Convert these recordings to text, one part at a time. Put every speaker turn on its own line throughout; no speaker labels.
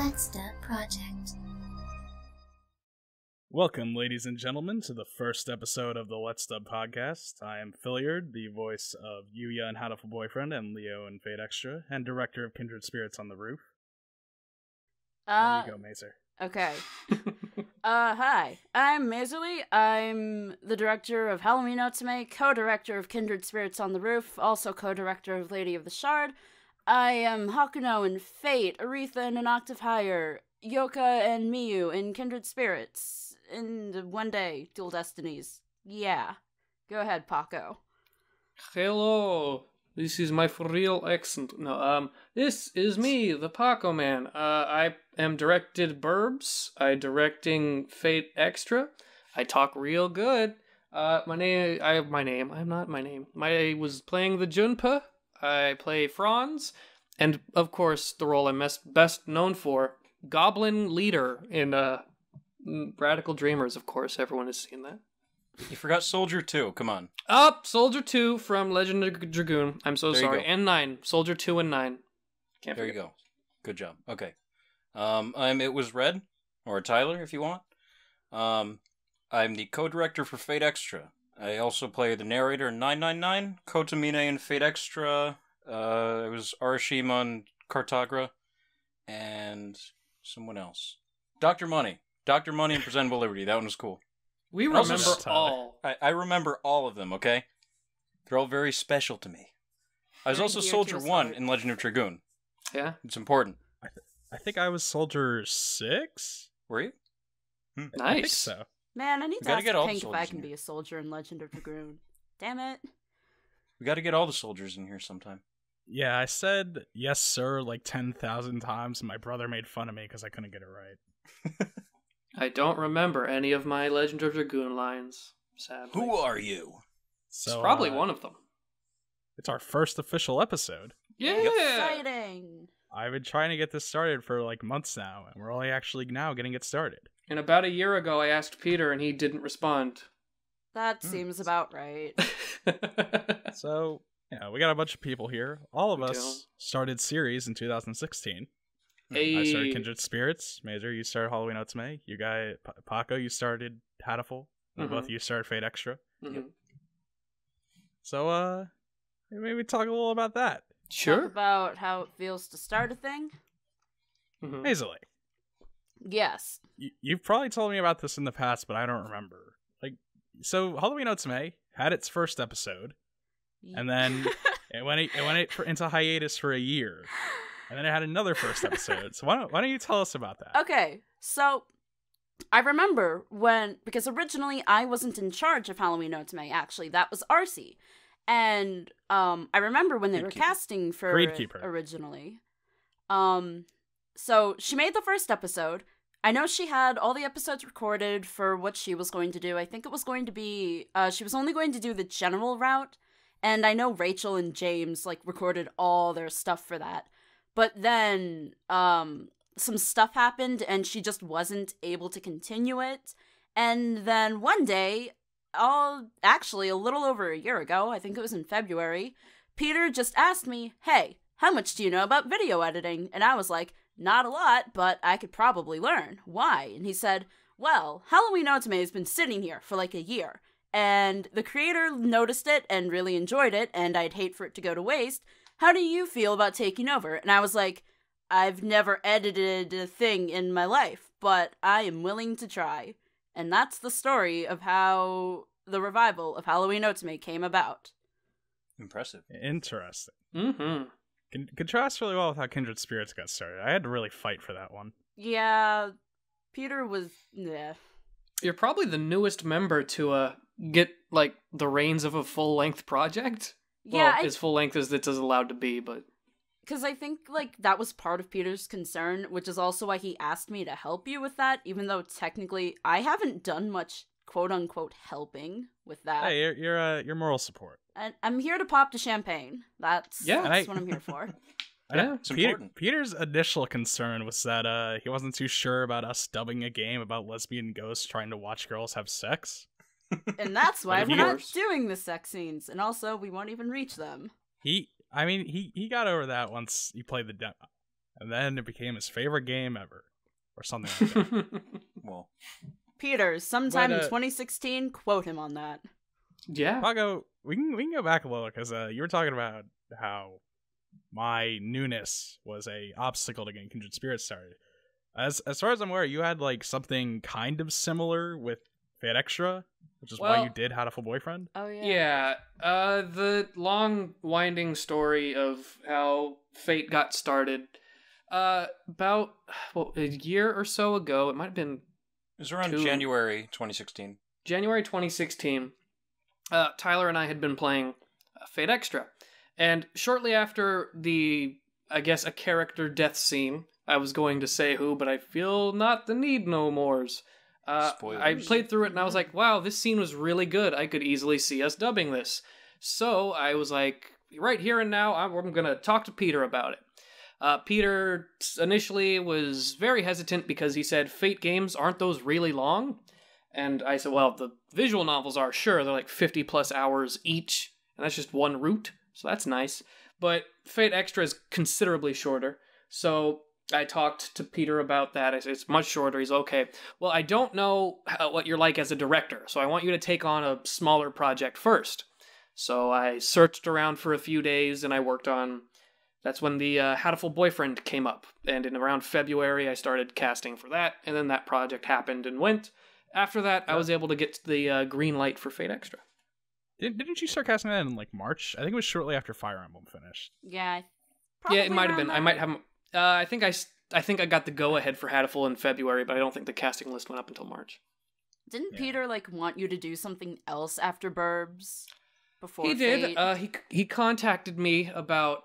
Let's Dub Project.
Welcome, ladies and gentlemen, to the first episode of the Let's Dub podcast. I am Philiard, the voice of Yuya and Hatoful Boyfriend, and Leo in Fate Extra, and director of Kindred Spirits on the Roof. There you go, Mazer.
Okay. Hi, I'm Mazerly. I'm the director of Halloween Otsume, co-director of Kindred Spirits on the Roof, also co-director of Lady of the Shard. I am Hakuno in Fate, Aretha in An Octave Higher, Yoka and Miyu in Kindred Spirits, and one day, Dual Destinies. Yeah. Go ahead, Paco.
Hello, this is my for real accent. No, this is me, the Paco Man. I am directed Burbs. I directing Fate Extra. I talk real good. I was playing the Junpa. I play Franz. And, of course, the role I'm best known for, Goblin Leader in, Radical Dreamers, of course. Everyone has seen that.
You forgot Soldier 2, come on.
Soldier 2 from Legend of Dragoon. I'm so sorry. And 9. Soldier 2 and 9.
There you go. Good job. Okay. I'm ItwasRed, or Tyler, if you want. I'm the co-director for Fate Extra. I also play the narrator in 999, Kotomine in Fate Extra. I was Arashima on Cartagra, and someone else. Dr. Money in Presentable Liberty. That one was cool.
We remember all.
I remember all of them, okay? They're all very special to me. I was also Soldier 1 in Legend of Dragoon.
Yeah?
It's important.
I think I was Soldier 6?
Were you?
Nice.
I think so.
Man, I need to
gotta
ask
get all the
Pink if I
soldiers
can
in
be
here.
a soldier in Legend of Dragoon. Damn it.
We gotta get all the soldiers in here sometime.
Yeah, I said yes, sir, like 10,000 times, and my brother made fun of me because I couldn't get it right.
I don't remember any of my Legend of Dragoon lines, sadly.
Who are you?
So,
It's probably one of them.
It's our first official episode.
Yeah!
Exciting.
I've been trying to get this started for like months now, and we're only actually now getting it started.
And about a year ago, I asked Peter, and he didn't respond.
That seems about right.
So, yeah, we got a bunch of people here. All of
We
us
do.
started series in 2016.
Hey.
I started Kindred Spirits. Mazer, you started Halloween Otsume. You guys, Paco, you started Hatoful. And both of you started Fate Extra.
Mhm.
So, maybe talk a little about that.
Sure.
Talk about how it feels to start a thing?
Mhm.
Mazerly,
Yes.
you've probably told me about this in the past, but I don't remember. Like, so Halloween Otsume had its first episode, and then it went into hiatus for a year, and then it had another first episode. So why don't you tell us about that?
Okay, so I remember because originally I wasn't in charge of Halloween Otsume, actually. That was Arcee. And I remember when they were casting for it
Freedkeeper.
originally. So she made the first episode. I know she had all the episodes recorded for what she was going to do. I think it was going to be, she was only going to do the general route. And I know Rachel and James, recorded all their stuff for that. But then, some stuff happened and she just wasn't able to continue it. And then one day, actually a little over a year ago, I think it was in February, Peter just asked me, hey, how much do you know about video editing? And I was like, not a lot, but I could probably learn. Why? And he said, well, Halloween Otsume has been sitting here for a year, and the creator noticed it and really enjoyed it, and I'd hate for it to go to waste. How do you feel about taking over? And I was like, I've never edited a thing in my life, but I am willing to try. And that's the story of how the revival of Halloween Otsume came about.
Impressive.
Interesting.
Mm-hmm.
Contrasts really well with how Kindred Spirits got started. I had to really fight for that one.
Yeah, Peter was... yeah.
You're probably the newest member to get, the reins of a full-length project.
Yeah,
well, as full-length as it is allowed to be, but...
Because I think, that was part of Peter's concern, which is also why he asked me to help you with that, even though technically I haven't done much quote-unquote helping with that.
Hey, you're moral support.
And I'm here to pop the champagne. That's what I'm here for.
Yeah,
it's important.
Peter's initial concern was that he wasn't too sure about us dubbing a game about lesbian ghosts trying to watch girls have sex.
And that's why
Of
we're not
course.
doing the sex scenes. And also, we won't even reach them.
He got over that once he played the demo. and then it became his favorite game ever, or something like that.
Well,
Peter, sometime in
But,
2016, quote him on that.
Yeah.
Paco, we can go back a little because you were talking about how my newness was a obstacle to getting Kindred Spirits started. As far as I'm aware, you had like something kind of similar with Fate Extra, which is why you did Hatoful Boyfriend.
Oh yeah.
Yeah. The long winding story of how Fate got started. About a year or so ago, it might have been
it was around January 2016.
January 2016. Tyler and I had been playing Fate Extra, and shortly after I guess, a character death scene. I was going to say who, but I feel not the need no mores.
Spoilers.
I played through it and I was like, wow, this scene was really good. I could easily see us dubbing this. So I was like, right here and now, I'm going to talk to Peter about it. Peter initially was very hesitant because he said, Fate games, aren't those really long? And I said, well, the visual novels are, sure, they're like 50 plus hours each, and that's just one route, so that's nice. But Fate Extra is considerably shorter, so I talked to Peter about that. I said, it's much shorter. He's okay. Well, I don't know what you're like as a director, so I want you to take on a smaller project first. So I searched around for a few days, and I worked on... That's when the Hatoful Boyfriend came up, and in around February, I started casting for that, and then that project happened and went. After that, I was able to get the green light for Fate Extra.
Didn't you start casting that in like March? I think it was shortly after Fire Emblem finished.
Yeah.
Yeah, it might have been. I might have... I think I got the go-ahead for Hatoful in February, but I don't think the casting list went up until March.
Didn't Peter want you to do something else after Burbs? Before
he
Fate?
did. He contacted me about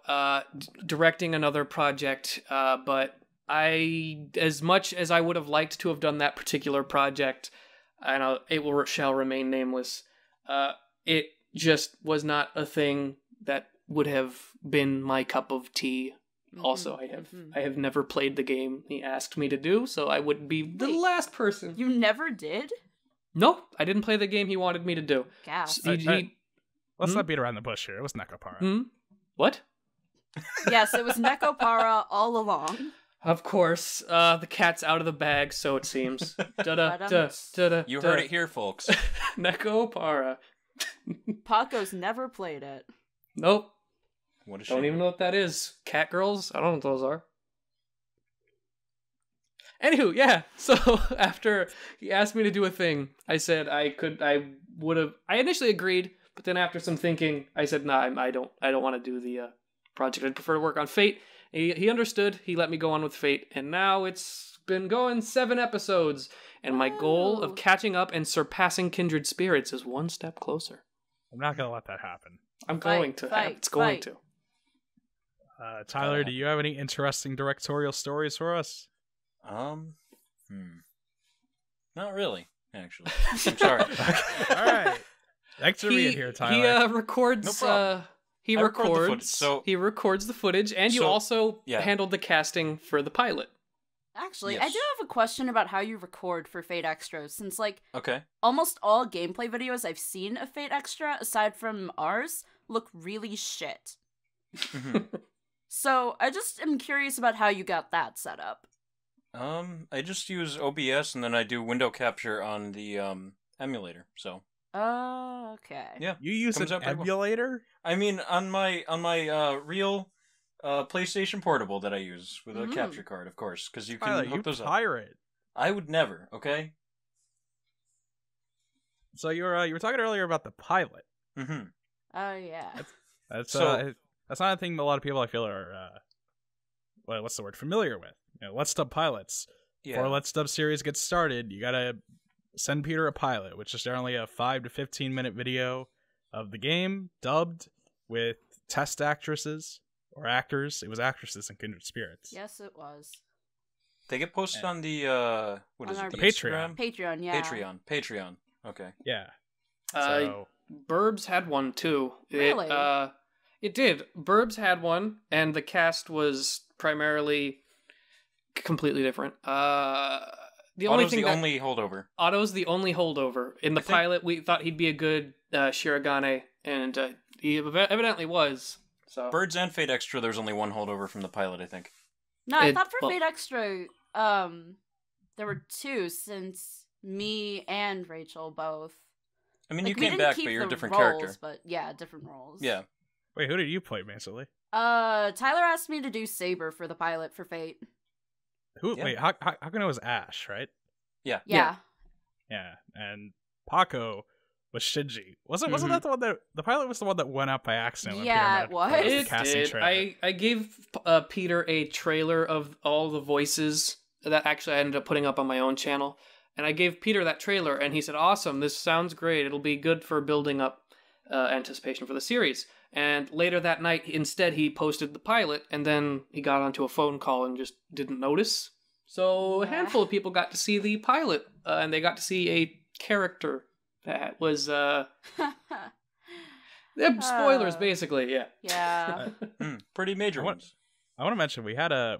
directing another project, but as much as I would have liked to have done that particular project, shall remain nameless. It just was not a thing that would have been my cup of tea. Mm-hmm. Also, I have never played the game he asked me to do, so I would be the last person.
You never did?
Nope, I didn't play the game he wanted me to do.
Gas.
Let's not beat around the bush here. It was Nekopara.
What?
Yes, it was Nekopara all along.
Of course, the cat's out of the bag, so it seems.
You heard it here, folks.
Nekopara.
Paco's never played it.
Nope.
What is
Don't even know what that is. Cat girls? I don't know what those are. Anywho, yeah. So after he asked me to do a thing, I said I initially agreed, but then after some thinking, I said, nah, I don't want to do the project. I'd prefer to work on Fate. He understood. He let me go on with Fate, and now it's been going 7 episodes, and my goal of catching up and surpassing Kindred Spirits is one step closer.
I'm not going to let that happen.
I'm going to. It's going to.
Tyler, do you have any interesting directorial stories for us?
Not really, actually. I'm sorry.
All right. Thanks for being here, Tyler.
He records.
No problem.
He records. He records the footage, and you also handled the casting for the pilot.
Actually,
yes.
I do have a question about how you record for Fate Extra, since
okay,
almost all gameplay videos I've seen of Fate Extra, aside from ours, look really shit. So I just am curious about how you got that set up.
I just use OBS and then I do window capture on the emulator. So.
Oh, okay.
Yeah,
you use an emulator?
I mean, on my real PlayStation Portable that I use with a capture card, of course, because you can hook those up.
Pirate.
I would never. Okay.
So you were talking earlier about the pilot.
Mm-hmm.
Oh yeah.
That's not a thing a lot of people I feel are what's the word, familiar with. You know, Let's Dub pilots.
Yeah.
Before Let's Dub series gets started, you gotta send Peter a pilot, which is generally a 5 to 15 minute video of the game dubbed with test actresses or actors. It was actresses in Kindred Spirits.
Yes, it was.
They get posted on the what is it? The
Patreon.
Patreon, yeah.
Patreon. Okay.
Yeah.
So Burbs had one too.
Really?
It did. Burbs had one, and the cast was primarily completely different.
Otto's the only holdover.
Otto's the only holdover. In the pilot, we thought he'd be a good Shirogane, and he evidently was. So
Birds and Fate Extra, there's only one holdover from the pilot, I think.
No, I thought for
well,
Fate Extra, there were two, since me and Rachel both.
I mean,
Like,
you
we
came
didn't
back,
keep
but you're a
the
different
roles,
character.
But yeah, different roles.
Yeah.
Wait, who did you play, Mazerly?
Tyler asked me to do Saber for the pilot for Fate.
Who?
Yeah.
Wait, how come it was Ash, right?
Yeah.
Yeah.
Yeah, and Paco was Shinji. Wasn't
Mhm.
that the one that the pilot was the one that went up by accident? When
Yeah,
Peter
it was.
met the
It
casting
did.
trailer?
I gave Peter a trailer of all the voices that actually I ended up putting up on my own channel. And I gave Peter that trailer, and he said, awesome, this sounds great. It'll be good for building up anticipation for the series. And later that night, instead, he posted the pilot, and then he got onto a phone call and just didn't notice. So a handful of people got to see the pilot, and they got to see a character that was... spoilers, basically, yeah.
Yeah.
Pretty major ones.
I want to mention we had a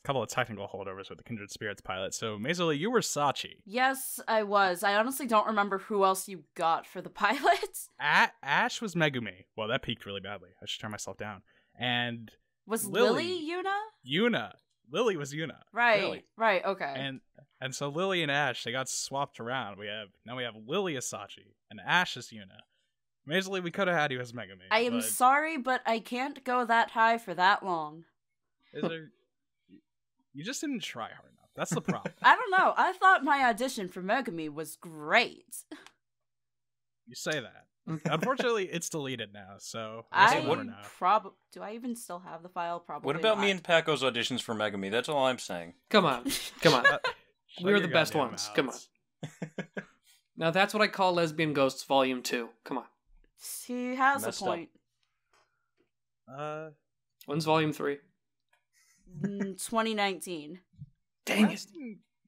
couple of technical holdovers with the Kindred Spirits pilot. So Mazerly, you were Sachi.
Yes, I was. I honestly don't remember who else you got for the pilot.
Ash was Megumi. Well, that peaked really badly. I should turn myself down. And
Was
Lily.
Lily Yuna?
Yuna. Lily was Yuna.
Right.
Really?
Right. Okay.
And so Lily and Ash, they got swapped around. Now we have Lily as Sachi and Ash as Yuna. Mazerly, we could have had you as Megumi.
I am
but
sorry, but I can't go that high for that long.
you just didn't try hard enough. That's the problem.
I don't know. I thought my audition for Megami was great.
You say that. Unfortunately, it's deleted now, so
I
never know.
do I even still have the file? Probably.
What about
not.
me and Paco's auditions for Megami? That's all I'm saying.
Come on.
Shut
We're the
your
best
goddamn
ones. Come on.
mouths.
Now that's what I call Lesbian Ghosts Volume 2. Come on.
He has
Messed
a
up.
point.
When's Volume 3?
2019.
Dang it.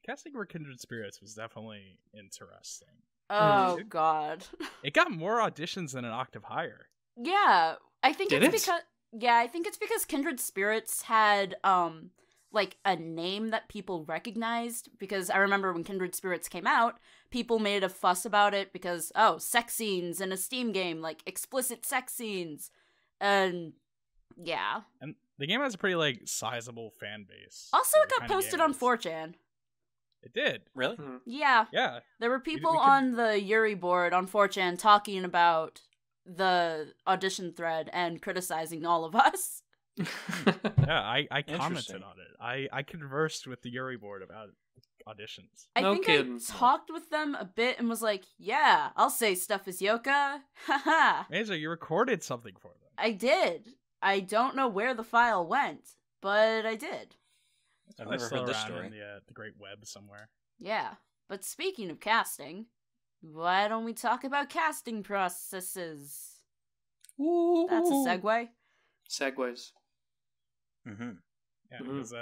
Casting for Kindred Spirits was definitely interesting.
Oh God.
It got more auditions than an octave higher.
Yeah, I think
Did
it's
it?
because I think it's because Kindred Spirits had like a name that people recognized, because I remember when Kindred Spirits came out, people made a fuss about it because sex scenes in a Steam game, like explicit sex scenes. And yeah.
And the game has a pretty like sizable fan base.
Also,
for
it
the
got
kind of
posted
game it
on
is.
4chan.
It did.
Really?
Yeah.
Yeah.
There were people
we could-
on the Yuri board on 4chan talking about the audition thread and criticizing all of us.
Yeah, I commented
Interesting.
on it. I conversed with the Yuri board about auditions.
I
No
think
kidding.
I talked with them a bit and was like, yeah, I'll say stuff as Yoka. Haha.
Mazer, you recorded something for them.
I did. I don't know where the file went, but I did.
I've
Probably
never
still
heard this
around
story.
in the great web somewhere.
Yeah. But speaking of casting, why don't we talk about casting processes?
Ooh.
That's a segue.
Segues.
Mm-hmm.
Yeah,
Mhm.
because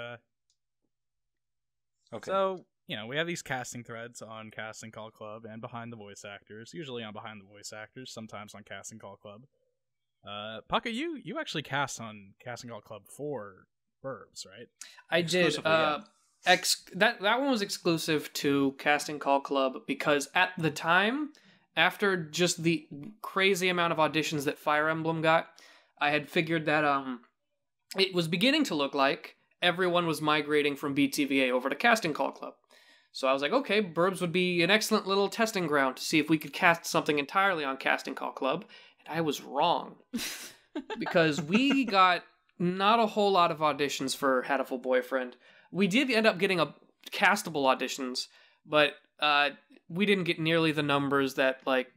Okay.
so we have these casting threads on Casting Call Club and Behind the Voice Actors. Usually on Behind the Voice Actors, sometimes on Casting Call Club. Paka, you actually cast on Casting Call Club for Burbs, right?
I did.
Exclusively, yeah.
That one was exclusive to Casting Call Club because at the time, after just the crazy amount of auditions that Fire Emblem got, I had figured that it was beginning to look like everyone was migrating from BTVA over to Casting Call Club. So I was like, okay, Burbs would be an excellent little testing ground to see if we could cast something entirely on Casting Call Club. And I was wrong. Because we got not a whole lot of auditions for Hatful Boyfriend. We did end up getting a castable auditions, but we didn't get nearly the numbers that like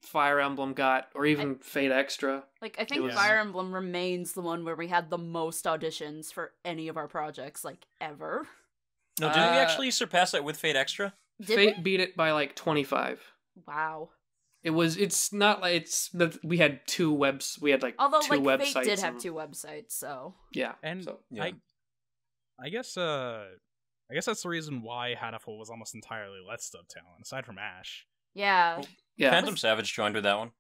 Fire Emblem got, or even Fate Extra.
Like, I think
was-
Fire Emblem remains the one where we had the most auditions for any of our projects, like, ever.
No, didn't we actually surpass that with Fate Extra?
Did
Fate beat it by like 25.
Wow.
It's not like we had we had like
Although,
two
like,
websites.
Fate did have
and-
two websites, so...
Yeah.
And
So,
yeah.
I guess that's the reason why Hatful was almost entirely Let's Dub talent, aside from Ash.
Yeah.
yeah.
Phantom Savage joined with that one.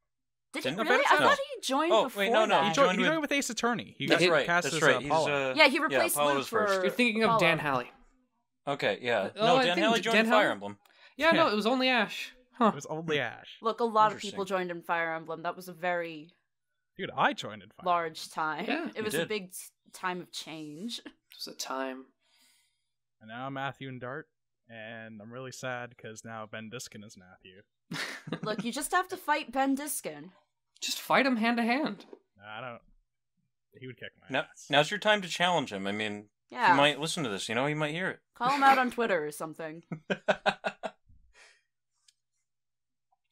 Did he
Didn't
really? I
No.
thought he joined
Oh,
before
wait, no,
that.
he
He
joined
joined with Ace Attorney. He
That's
got
right.
cast
That's
as
right.
Apollo.
Yeah, he replaced
Apollo
Luke
was first.
for...
You're thinking of
Apollo.
Dan Halley.
Okay, yeah.
Oh,
No,
I
Dan
think
Halley joined
Dan
with Fire
Halley?
Emblem.
Yeah, no,
Yeah.
it was only Ash. Huh.
It was only Ash.
Look, a lot of
Interesting.
people joined in Fire Emblem. That was a very
Dude, I joined in Fire.
large time.
Yeah,
it
you
was a
did.
big time of change.
It was a time.
And now I'm Matthew and Dart, and I'm really sad because now Ben Diskin is Matthew.
Look, you just have to fight Ben Diskin.
Just fight him hand to hand.
I don't. He would kick my ass.
Now's your time to challenge him. I mean,
Yeah.
he might listen to this. You know, he might hear it.
Call him out on Twitter or something.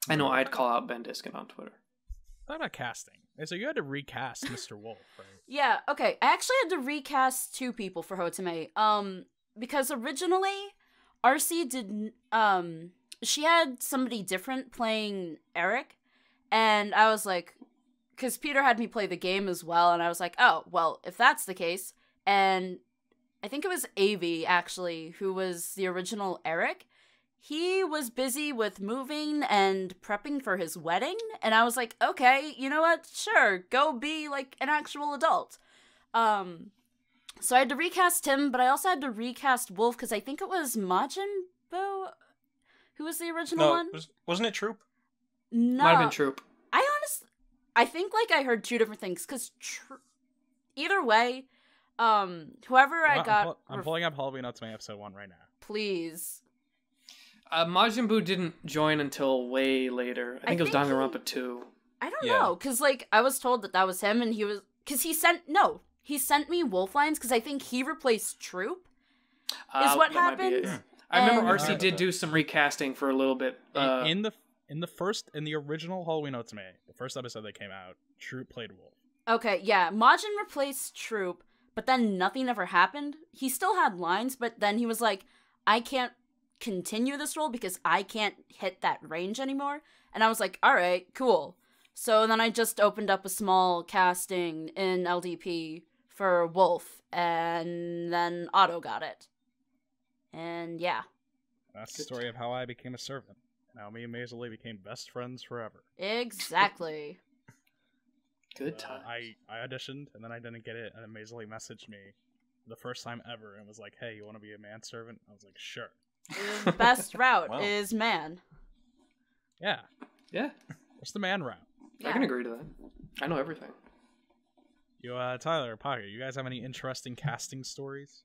I know I'd call out Ben Diskin on Twitter.
What about casting? So you had to recast Mr. Wolf, right?
Yeah, okay. I actually had to recast 2 people for Hotome. Because originally, RC did, she had somebody different playing Eric, and I was like, because Peter had me play the game as well, and I was like, oh, well, if that's the case, and I think it was Avi, actually, who was the original Eric, he was busy with moving and prepping for his wedding, and I was like, okay, you know what, sure, go be, like, an actual adult. So I had to recast him, but I also had to recast Wolf, because I think it was Majin Buu, who was the original one?
Wasn't it Troop?
No.
Might have been Troop.
I think, like, I heard 2 different things, because either way, whoever I got...
I'm pulling up Halloween Ultimate Episode 1 right now.
Please.
Majin Buu didn't join until way later. I think it was Danganronpa 2.
I don't know, because, like, I was told that was him, and he was... Because he sent me Wolf lines, because I think he replaced Troop, is what happened.
I remember RC did do some recasting for a little bit.
In the original Halloween Ultimate, the first episode that came out, Troop played Wolf.
Okay, yeah, Majin replaced Troop, but then nothing ever happened. He still had lines, but then he was like, I can't continue this role because I can't hit that range anymore. And I was like, alright, cool. So then I just opened up a small casting in LDP for Wolf, and then Otto got it. And yeah.
That's the story of how I became a servant. Now me and Mazerly became best friends forever.
Exactly.
Good time.
I auditioned, and then I didn't get it, and then Mazerly messaged me the first time ever, and was like, hey, you want to be a manservant? I was like, sure.
The best route
Wow.
is man.
Yeah.
Yeah.
What's the man route?
Yeah.
I can agree to that. I know everything.
You, Tyler, Pocket, you guys have any interesting casting stories?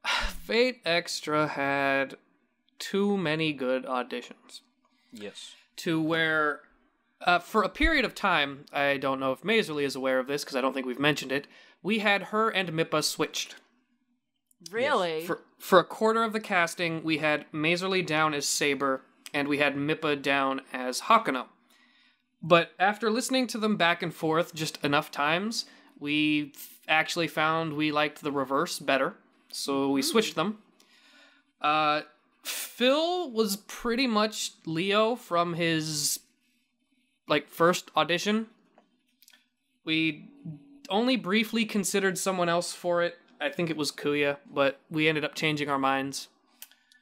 Fate Extra had too many good auditions.
Yes.
To where, for a period of time, I don't know if Mazerly is aware of this, because I don't think we've mentioned it, we had her and Mippa switched.
Really?
Yes. For a quarter of the casting, we had Mazerly down as Saber, and we had Mippa down as Hakuno. But after listening to them back and forth just enough times, we actually found we liked the reverse better, so we switched them. Phil was pretty much Leo from his, first audition. We only briefly considered someone else for it. I think it was Kuya, but we ended up changing our minds.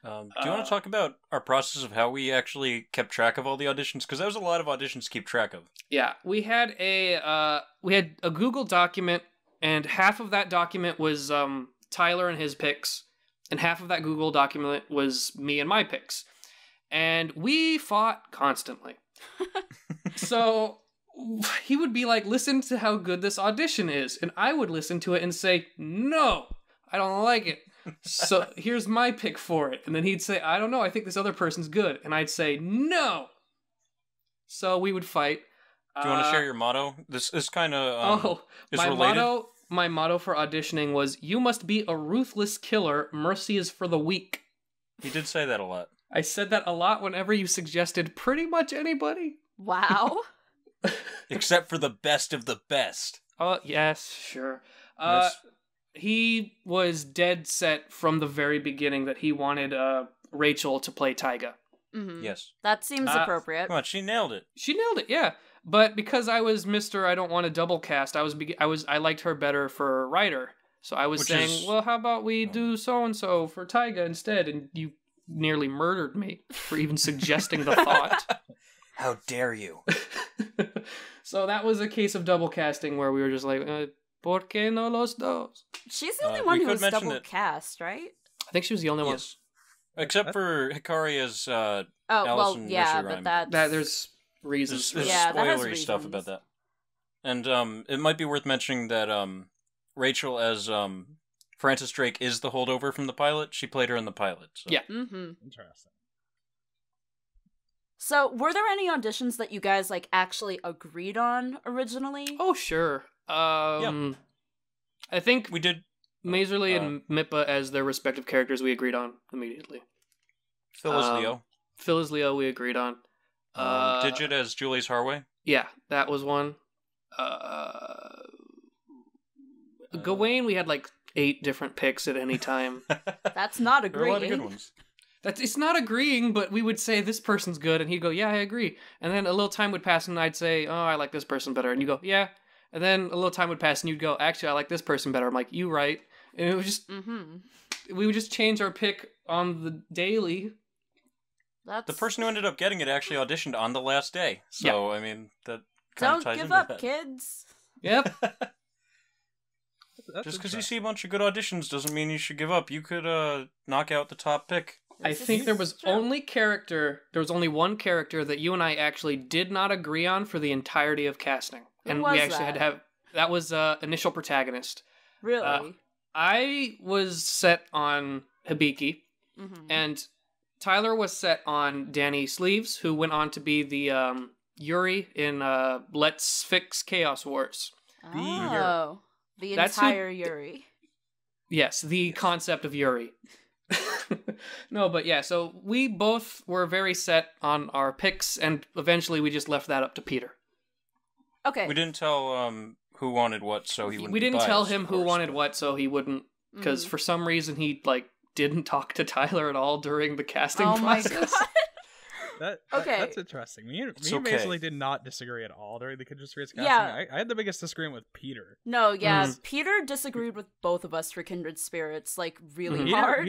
Do you want to talk about our process of how we actually kept track of all the auditions? Because that was a lot of auditions to keep track of.
Yeah, we had a Google document, and half of that document was Tyler and his picks, and half of that Google document was me and my picks. And we fought constantly. So he would be like, listen to how good this audition is. And I would listen to it and say, no, I don't like it. So here's my pick for it. And then he'd say, I don't know, I think this other person's good. And I'd say, no. So we would fight.
Do you want to share your motto? This kind of is related.
My motto for auditioning was, you must be a ruthless killer, mercy is for the weak.
You did say that a lot.
I said that a lot whenever you suggested pretty much anybody.
Wow.
Except for the best of the best.
Yes, sure. He was dead set from the very beginning that he wanted Rachel to play Taiga.
Mm-hmm.
Yes.
That seems appropriate.
Come on, she nailed it.
She nailed it, yeah. But because I was Mr. I don't want to double cast, I liked her better for writer. So I was saying, well, how about we do so-and-so for Taiga instead? And you nearly murdered me for even suggesting the thought.
How dare you?
So that was a case of double casting where we were just like, ¿por qué no los dos?
She's the only one who was double cast, right?
I think she was the only one.
Except for Hikari as Allison
yeah,
Nursery
but
that there's reasons.
There's
that has
spoilery stuff
reasons.
about that. And it might be worth mentioning that Rachel as Frances Drake is the holdover from the pilot. She played her in the pilot. So.
Yeah.
Mm-hmm.
Interesting.
So, were there any auditions that you guys, like, actually agreed on originally?
Oh, sure. I think
We did
Mazerly and Mippa as their respective characters we agreed on immediately.
Phil as Leo.
Phil as Leo we agreed on.
Digit as Julius Harway.
Yeah, that was one. Gawain, we had like 8 different picks at any time.
That's not
There are a lot of
agreeing.
good ones.
It's not agreeing, but we would say this person's good, and he'd go, yeah, I agree. And then a little time would pass, and I'd say, oh, I like this person better, and you go, yeah. And then a little time would pass, and you'd go, actually, I like this person better. I'm like, you right. And it was just, we would just change our pick on the daily.
The person who ended up getting it actually auditioned on the last day. So, I mean, that kind of
Don't
ties
give
into
up,
that.
kids.
Yep.
That's
Just because you
interesting.
see a bunch of good auditions doesn't mean you should give up. You could knock out the top pick.
I think there was only one character that you and I actually did not agree on for the entirety of casting.
Who
And
was
we actually
that?
had to have, that was initial protagonist.
Really?
I was set on Hibiki, and Tyler was set on Danny Sleeves, who went on to be the Yuri in Let's Fix Chaos Wars.
Oh. The
That's who-
entire Yuri.
Yes, the concept of Yuri. No, but yeah, so we both were very set on our picks, and eventually we just left that up to Peter.
Okay.
We didn't tell who wanted what, so he wouldn't
We
be
didn't tell
biased,
him
of
who
course,
wanted
but-
what, so he wouldn't, because for some reason he, didn't talk to Tyler at all during the casting
Oh my
process.
god.
That's
Okay.
interesting. Me and
It's okay.
Mazerly did not disagree at all during the Kindred Spirits casting.
Yeah.
I had the biggest disagreement with Peter.
No, yeah, Peter disagreed with both of us for Kindred Spirits, like, really
Mhm.
hard.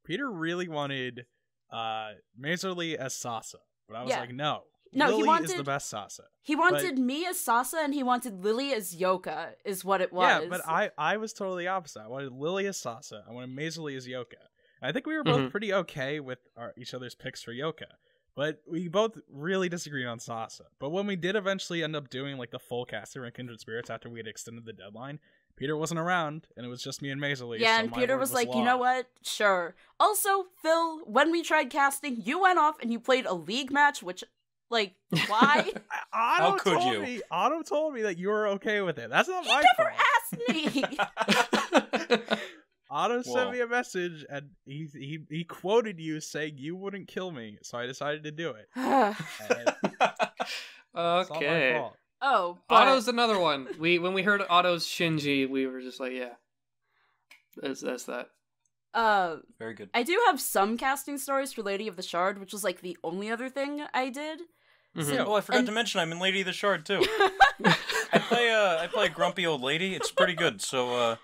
Peter really wanted Mazerly as Sasa, but I was
Yeah.
like, no.
No, he
Lily is the
wanted-
best Sasa.
He wanted me as Sasa, and he wanted Lily as Yoka, is what it was.
Yeah, but I was totally opposite. I wanted Lily as Sasa. I wanted Mazerly as Yoka. And I think we were both pretty okay with each other's picks for Yoka. But we both really disagreed on Sasa. But when we did eventually end up doing like the full casting in Kindred Spirits after we had extended the deadline, Peter wasn't around, and it was just me and Mazerly.
Yeah,
so
and
my
Peter
word
was like, you
law.
know what? Sure. Also, Phil, when we tried casting, you went off and you played a league match, which, like, why?
Otto
could
told
you?
Me, Otto told me that you were okay with it. That's not
He
my
never
fault.
asked me!
Otto
Whoa.
sent me a message, and he quoted you saying you wouldn't kill me, so I decided to do it. And it's not my
Okay.
fault.
Oh, but...
Otto's another one. When we heard Otto's Shinji, we were just like, yeah. That's that.
Very good.
I do have some casting stories for Lady of the Shard, which was, like, the only other thing I did.
Oh, I forgot to mention I'm in Lady of the Shard too. I play a grumpy old lady. It's pretty good. So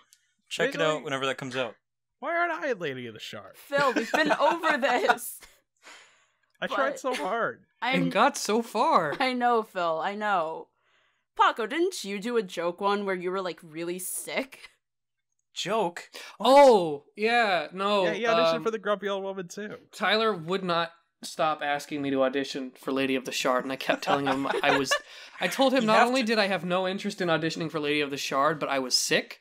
check it out whenever that comes out.
Why aren't I Lady of the Shard?
Phil, we've been over this.
I tried
But-
so hard.
And got so far.
I know, Phil, I know. Paco, didn't you do a joke one where you were, like, really sick?
Joke.
Oh, yeah, no.
Yeah, he auditioned for the grumpy old woman too.
Tyler would not stop asking me to audition for Lady of the Shard, and I kept telling him I told him
You
not
have
only
to-
did I have no interest in auditioning for Lady of the Shard, but I was sick.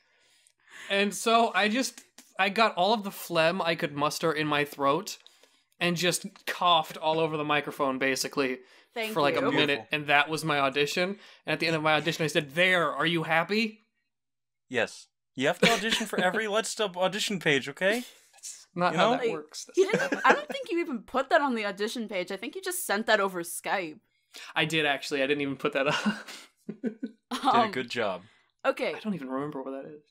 And so I got all of the phlegm I could muster in my throat and just coughed all over the microphone, basically,
Thank
for like
you.
a minute,
Beautiful.
and that was my audition. And at the end of my audition, I said, "There, are you happy?"
Yes. You have to audition for every Let's Dub audition page, okay?
Not
You
how
know?
that works.
He didn't, I don't think you even put that on the audition page. I think you just sent that over Skype.
I did actually. I didn't even put that up.
Did a good job.
Okay.
I don't even remember what that is.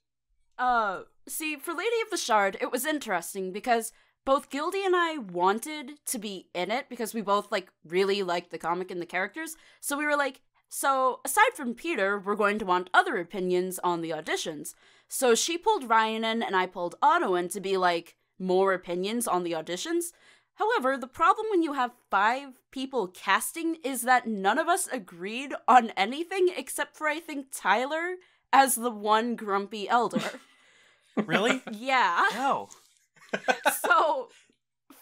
See, for Lady of the Shard, it was interesting because both Gildy and I wanted to be in it because we both, like, really liked the comic and the characters. So we were like, so aside from Peter, we're going to want other opinions on the auditions. So she pulled Ryan in and I pulled Otto in to be, like, more opinions on the auditions. However, the problem when you have 5 people casting is that none of us agreed on anything except for, I think, Tyler as the one grumpy elder.
Really?
Yeah.
No.
So,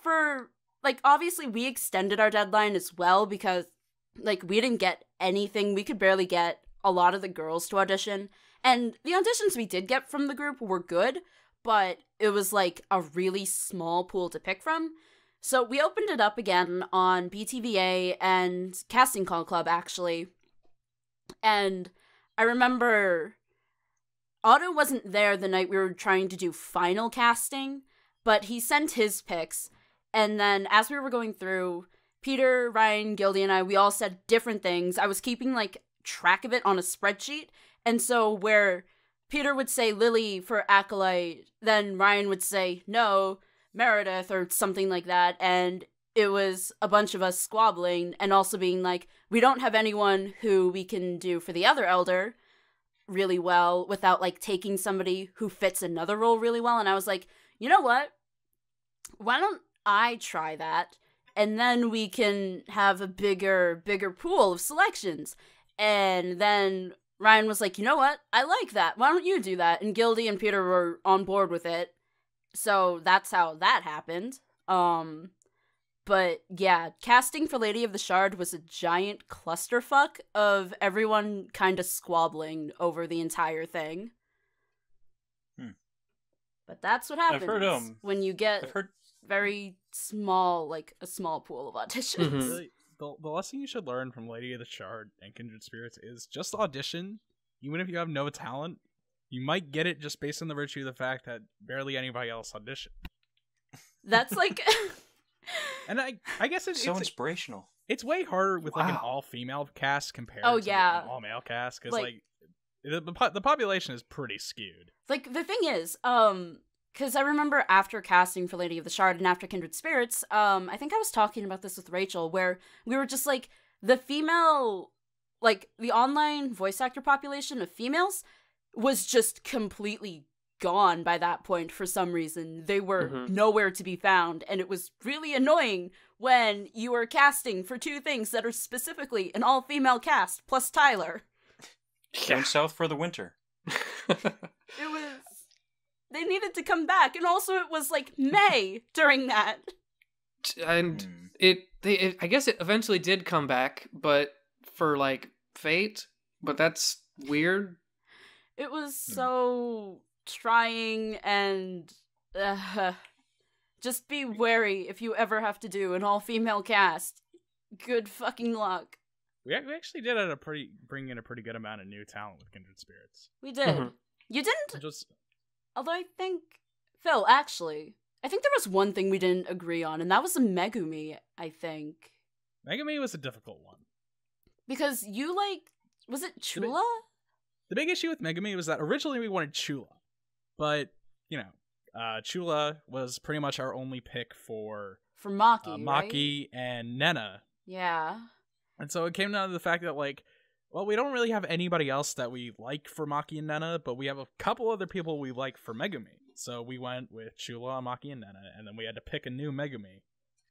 for, like, obviously we extended our deadline as well because, like, we didn't get anything. We could barely get a lot of the girls to audition. And the auditions we did get from the group were good, but it was like a really small pool to pick from. So we opened it up again on BTVA and Casting Call Club, actually. And I remember Otto wasn't there the night we were trying to do final casting, but he sent his picks. And then as we were going through, Peter, Ryan, Gildy, and I, we all said different things. I was keeping, like, track of it on a spreadsheet. And so where Peter would say Lily for Acolyte, then Ryan would say, no, Meredith, or something like that. And it was a bunch of us squabbling and also being like, we don't have anyone who we can do for the other elder really well without, like, taking somebody who fits another role really well. And I was like, you know what? Why don't I try that? And then we can have a bigger pool of selections. And then Ryan was like, you know what? I like that. Why don't you do that? And Gildy and Peter were on board with it. So that's how that happened. But yeah, casting for Lady of the Shard was a giant clusterfuck of everyone kind of squabbling over the entire thing. But that's what happens when you get very small, like a small pool of auditions.
Mm-hmm.
Really, the lesson you should learn from Lady of the Shard and Kindred Spirits is just audition. Even if you have no talent, you might get it just based on the virtue of the fact that barely anybody else auditioned.
That's like...
And I guess it's
so inspirational.
It's way harder with like an all-female cast compared to an all-male cast, because like the population is pretty skewed.
Like, the thing is, because I remember after casting for Lady of the Shard and after Kindred Spirits, I think I was talking about this with Rachel, where we were just like, the female, like, the online voice actor population of females was just completely gone by that point for some reason. They were nowhere to be found, and it was really annoying when you were casting for two things that are specifically an all-female cast, plus Tyler.
Down south for the winter.
It was... They needed to come back, and also it was, like, May during that.
And I guess it eventually did come back, but for, like, Fate, but that's weird.
It was so trying, and just be wary if you ever have to do an all-female cast. Good fucking luck.
We actually did bring in a pretty good amount of new talent with Kindred Spirits.
We did. You didn't... Although I think... Phil, actually, I think there was one thing we didn't agree on, and that was the Megumi, I think.
Megumi was a difficult one.
Because you, like... Was it Chula?
The big issue with Megumi was that originally we wanted Chula. But, you know, Chula was pretty much our only pick for
Maki,
Maki and Nena.
Yeah.
And so it came down to the fact that, like, well, we don't really have anybody else that we like for Maki and Nena, but we have a couple other people we like for Megumi. So we went with Chula, Maki, and Nena, and then we had to pick a new Megumi.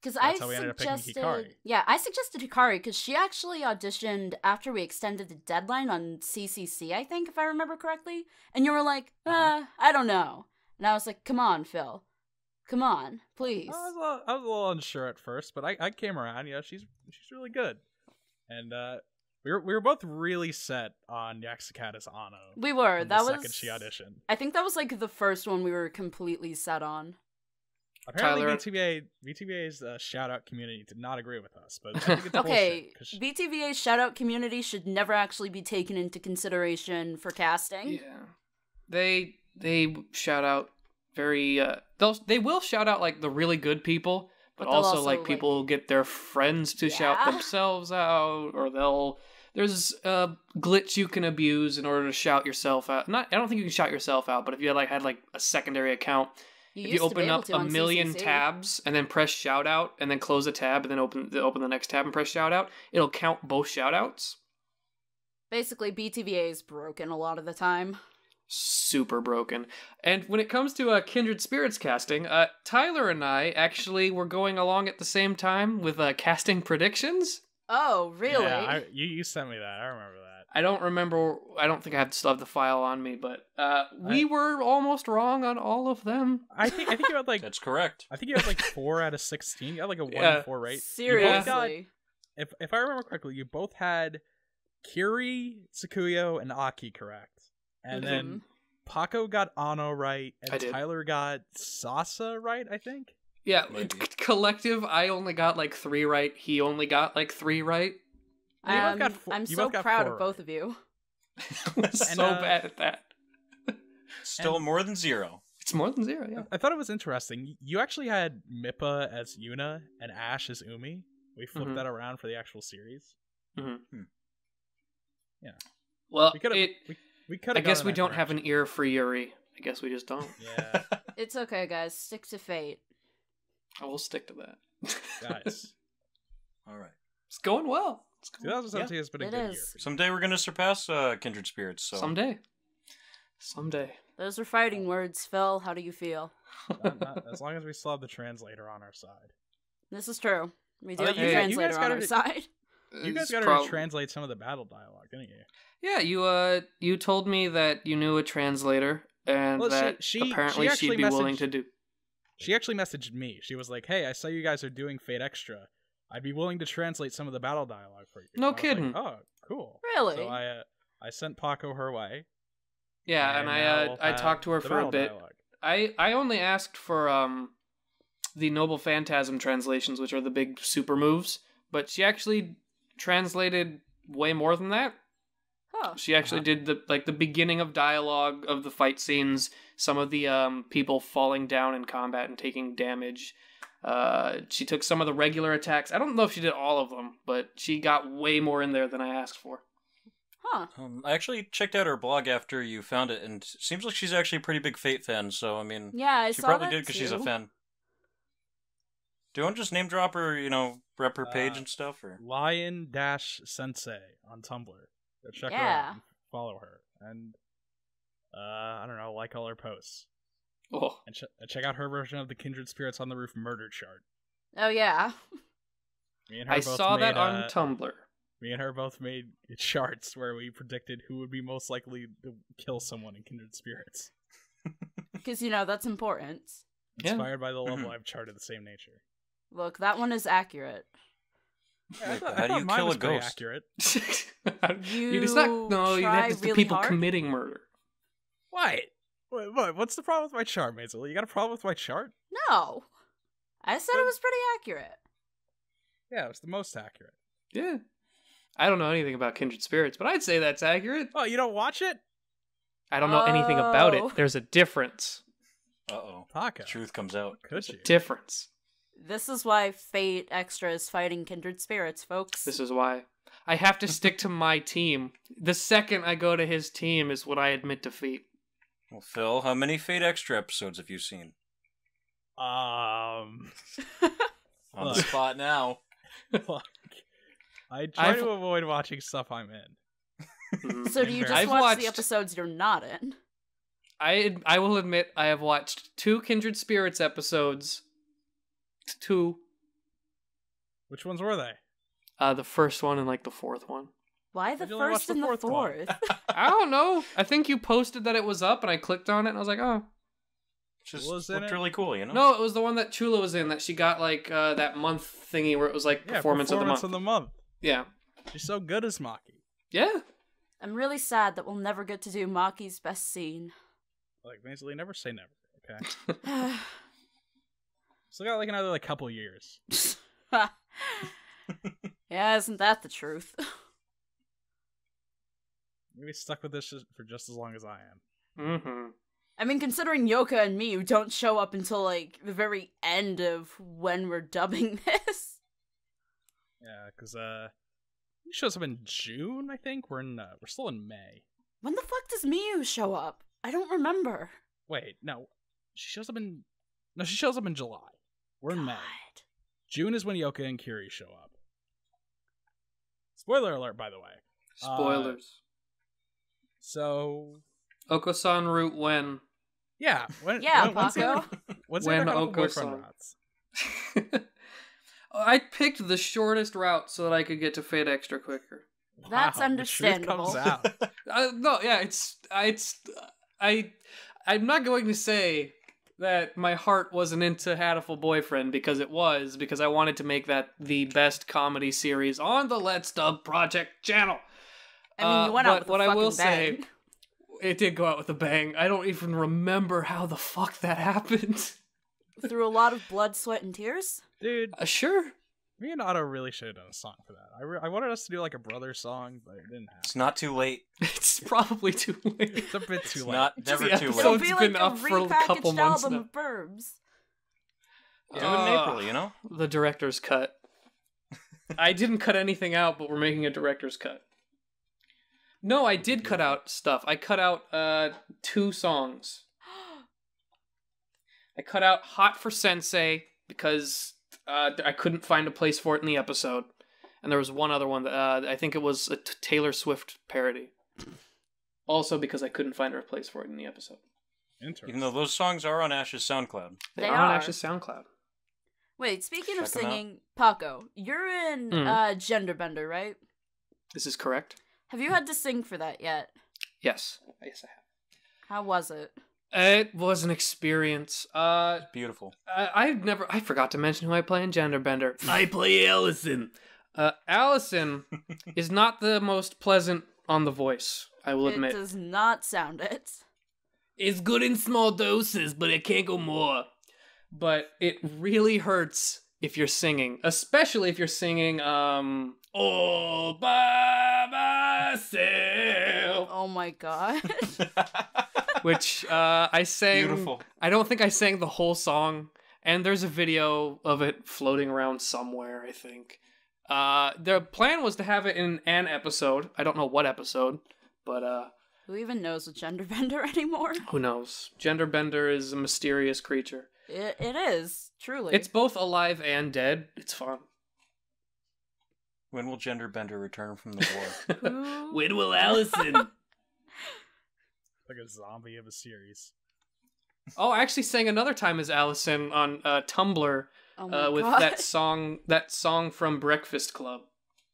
Because I suggested Hikari, because she actually auditioned after we extended the deadline on CCC, I think, if I remember correctly. And you were like, I don't know. And I was like, come on, Phil. Come on, please.
I was a little unsure at first, but I came around. You know, she's really good. And we were both really set on Yaxakata's Ano.
We were. That was
the second she auditioned.
I think that was like the first one we were completely set on.
Apparently, VTVA's shout-out community did not agree with us, but I think it's
okay, VTVA's shout-out community should never actually be taken into consideration for casting.
Yeah, they shout out very. They will shout out like the really good people, but also like people who get their friends to shout themselves out, or there's a glitch you can abuse in order to shout yourself out. I don't think you can shout yourself out, but if you had a secondary account. If you open up a million tabs and then press shout out and then close a tab and then open the next tab and press shout out, it'll count both shout outs.
Basically, BTVA is broken a lot of the time.
Super broken. And when it comes to Kindred Spirits casting, Tyler and I actually were going along at the same time with casting predictions.
Oh, really?
Yeah, you sent me that. I remember that.
I don't remember. I don't think I still have the file on me, but we were almost wrong on all of them.
I think you had
that's correct.
I think you had 4 out of 16. You had a 1 in 4 rate.
Seriously.
If I remember correctly, you both had Kiri, Tsukuyo, and Aki correct, and then Paco got Ano right,
I
and
did.
Tyler got Sasa right, I think.
Yeah,
Maybe.
collective, I only got like 3 right. He only got like 3 right.
You both got four-
I'm
you
so
both got
proud
4
of both
right.
of you.
I was so bad at that.
Still more than 0.
It's more than 0, yeah.
I thought it was interesting. You actually had Mippa as Yuna and Ash as Umi. We flipped
Mhm.
that around for the actual series.
Well,
We could have. We could.
I guess we don't have an ear for Yuri. I guess we just don't.
Yeah,
It's okay, guys. Stick to fate.
I will stick to that.
guys.
All right.
It's going well.
2017 has been a
It
good
is.
year.
Someday we're gonna surpass Kindred Spirits. So
Someday.
Those are fighting words, Phil. How do you feel?
As long as we still have the translator on our side.
This is true. We do
Oh,
have
you
the
guys
translator on our
gotta-
side.
You guys
It's
got to
prob-
translate some of the battle dialogue, didn't you?
Yeah, you told me that you knew a translator and
Well,
that
she
apparently
actually
she'd be willing
messaged-
to do.
She actually messaged me. She was like, "Hey, I saw you guys are doing Fate Extra. I'd be willing to translate some of the battle dialogue for you."
No
And I was
kidding.
like, oh, cool.
Really?
So I sent Paco her way.
Yeah, and
now we'll
I
have
talked to her
the
for a
battle
bit.
dialogue.
I only asked for the Noble Phantasm translations, which are the big super moves, but she actually translated way more than that.
Huh.
She actually did the beginning of dialogue of the fight scenes, some of the people falling down in combat and taking damage. She took some of the regular attacks. I don't know if she did all of them, but she got way more in there than I asked for.
Huh.
I actually checked out her blog after you found it, and it seems like she's actually a pretty big Fate fan. So I mean,
Yeah, I
she
saw
probably
that
did because she's a
too.
fan. Do you want to just name drop her? Rep her page and stuff, or
Lion-Sensei on Tumblr. Go check her
Yeah.
out and follow her. And I don't know, like all her posts.
Oh,
And check out her version of the Kindred Spirits on the Roof murder chart.
Oh yeah.
Me and her
I
both
saw that
made,
on Tumblr.
Me and her both made charts where we predicted who would be most likely to kill someone in Kindred Spirits.
Because that's important.
Yeah.
Inspired by the Love
Mhm.
Live chart of the same nature.
Look, that one is accurate.
Yeah,
Wait, how do you
mine
kill
was
a
pretty
ghost?
accurate.
It's not. No,
try
that's the
really
people
hard?
committing murder.
What? What's the problem with my chart, Mazerly? You got a problem with my chart?
No. I said it was pretty accurate.
Yeah, it was the most accurate.
Yeah. I don't know anything about Kindred Spirits, but I'd say that's accurate.
Oh, you don't watch it?
I don't know anything about
Oh.
it. There's a difference.
Uh-oh.
Paco.
Truth comes out.
Could
There's
you?
a difference.
This is why Fate Extra is fighting Kindred Spirits, folks.
This is why. I have to stick to my team. The second I go to his team is when I admit defeat.
Well, Phil, how many Fate Extra episodes have you seen?
Um,
On the
Look.
spot now.
fuck. I try
I've-
to avoid watching stuff I'm in.
So do you just
I've
watch
watched-
the episodes you're not in?
I will admit I have watched 2 Kindred Spirits episodes. 2.
Which ones were they?
The first one and the 4th one.
Why the
Why'd you only watch
first
the
and the
fourth one?
fourth?
I don't know. I think you posted that it was up and I clicked on it and I was like, oh.
Just
Was in
looked
it?
really cool,
No, it was the one that Chula was in that she got that month thingy where it was performance of the month. Yeah.
She's so good as Maki.
Yeah.
I'm really sad that we'll never get to do Maki's best scene.
Like, Mazerly, never say never, okay? Still got another couple years.
Yeah, isn't that the truth?
Maybe stuck with this for just as long as I am.
Mm-hmm.
I mean, considering Yoka and Miyu don't show up until, the very end of when we're dubbing this.
Yeah, because, he shows up in June, I think? We're still in May.
When the fuck does Miyu show up? I don't remember.
Wait, no. She shows up in July. We're in May.
God.
June is when Yoka and Kiri show up. Spoiler alert, by the way.
Spoilers.
So,
Oko-san route when?
yeah.
Yeah,
when's the
Paco.
other- When's
When
the other
Oko-san-
boyfriend routes?
I picked the shortest route so that I could get to Fate Extra quicker.
That's
Wow, the truth
understandable.
comes out.
No, yeah, I'm not going to say that my heart wasn't into Hatful Boyfriend because I wanted to make that the best comedy series on the Let's Dub Project channel.
I mean, you went out with a
what I
fucking
will say,
bang.
it did go out with a bang. I don't even remember how the fuck that happened.
Through a lot of blood, sweat, and tears?
Dude,
Sure.
me and Otto really should have done a song for that. I wanted us to do like a brother song, but it didn't happen.
It's not too late.
It's probably too late.
It's a bit too
It's
late.
not never
The
too
episode-
late.
It'll
It's
be
been
like
up
a
for a couple
repackaged
months
album
now.
of Burbs.
Do it in April, you know?
The director's cut. I didn't cut anything out, but we're making a director's cut. No, I did cut out stuff. I cut out 2 songs. I cut out Hot for Sensei because I couldn't find a place for it in the episode. And there was one other one that I think it was a Taylor Swift parody. Also because I couldn't find a place for it in the episode.
Interesting.
Even though those songs are on Ash's SoundCloud.
They
They
are on
are.
Ash's SoundCloud.
Wait, speaking of
Check 'em out.
singing, Paco, you're in Genderbender, right?
This is correct?
Have you had to sing for that yet?
Yes. Yes, I have.
How was it?
It was an experience.
Beautiful.
I forgot to mention who I play in Genderbender. I play Allison. Allison is not the most pleasant on the voice, I will admit.
It does not sound it.
It's good in small doses, but it can't go more. But it really hurts if you're singing, especially if you're singing, all by myself,
Oh my god.
which I sang.
Beautiful.
I don't think I sang the whole song, and there's a video of it floating around somewhere, I think. The plan was to have it in an episode. I don't know what episode, but
Who even knows a Genderbender anymore?
who knows? Genderbender is a mysterious creature.
It is, truly.
It's both alive and dead. It's fun.
When will Genderbender return from the war?
Who-
When will Allison?
Like a zombie of a series.
Oh, I actually sang another time as Allison on Tumblr
Oh my
with
god.
that song from Breakfast Club.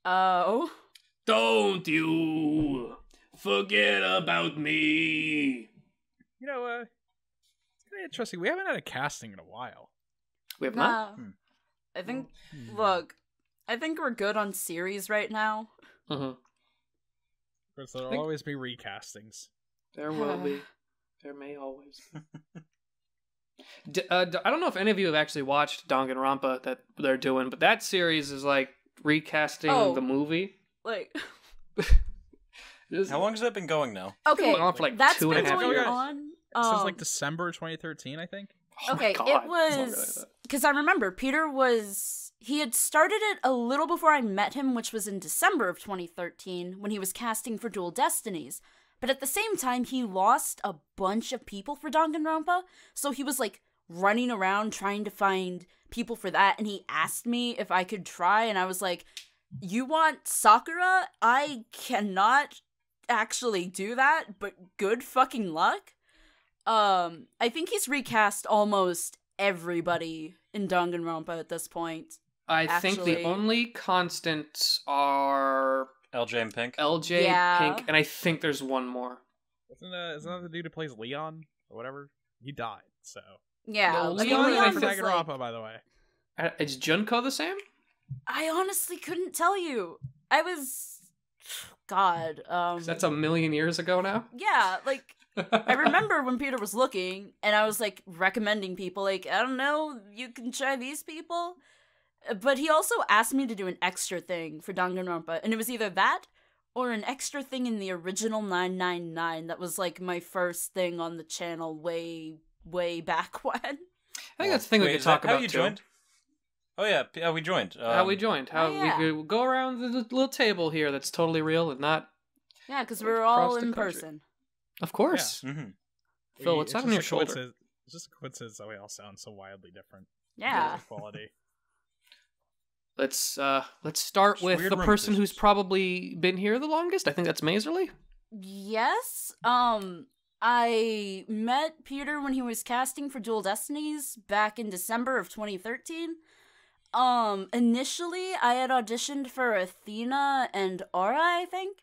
Oh.
Don't you forget about me.
You know, it's kind of interesting. We haven't had a casting in a while.
We have not.
Nah. I think, look, I think we're good on series right now.
Mhm.
Because there'll
Think-
always be recastings.
There will be. There may always be. I don't know if any of you have actually watched Danganronpa that they're doing, but that series is like recasting
Oh.
the movie.
Like,
How long has that been going now?
okay,
going on for like
that's
2.5
been going
years.
on.
Since like December 2013, I think.
Oh my
Okay,
God,
it
it's longer than
was
that.
because I remember he had started it a little before I met him, which was in December of 2013 when he was casting for Dual Destinies. But at the same time, he lost a bunch of people for Danganronpa, so he was like running around trying to find people for that, and he asked me if I could try, and I was like, "You want Sakura? I cannot actually do that, but good fucking luck." I think he's recast almost everybody in Danganronpa at this point.
I think the
actually-
only constants are
LJ and Pink?
LJ,
Yeah.
Pink, and I think there's one more.
Isn't that the dude who plays Leon or whatever? He died, so.
Yeah,
No,
I mean,
Leon, I
Leon
for
was like,
Danganronpa, by the way.
Is Junko the same?
I honestly couldn't tell you. I was, God,
'Cause that's a million years ago now.
yeah, like I remember when Peter was looking, and I was like recommending people, like, I don't know, you can try these people. But he also asked me to do an extra thing for Danganronpa, and it was either that or an extra thing in the original 999 that was like my first thing on the channel way back when.
I think that's the thing we
Wait,
could
is
talk
that how
about
you
too.
joined? Oh yeah, we joined.
How we joined. How
Oh, yeah.
we could go around the little table here that's totally real and not.
Yeah, because we're all
Across the
in
country.
person.
Of course.
Mm-hmm.
Phil, what's that on your shoulder?
It's just a coincidence that we all sound so wildly different.
Yeah.
The quality.
Let's start
It's
with
weird
the person who's
rheumatisms.
probably been here the longest. I think that's Mazerly.
Yes. I met Peter when he was casting for Dual Destinies back in December of 2013. Initially I had auditioned for Athena and Aura, I think.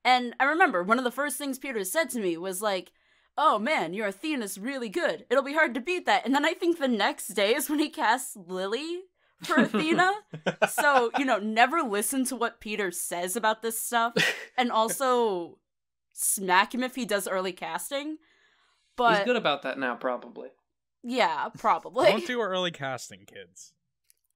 And I remember one of the first things Peter said to me was like, "Oh man, your Athena's really good. It'll be hard to beat that." And then I think the next day is when he casts Lily for Athena. So, never listen to what Peter says about this stuff. And also, smack him if he does early casting. But
He's good about that now, probably.
yeah, probably.
Don't do early casting, kids.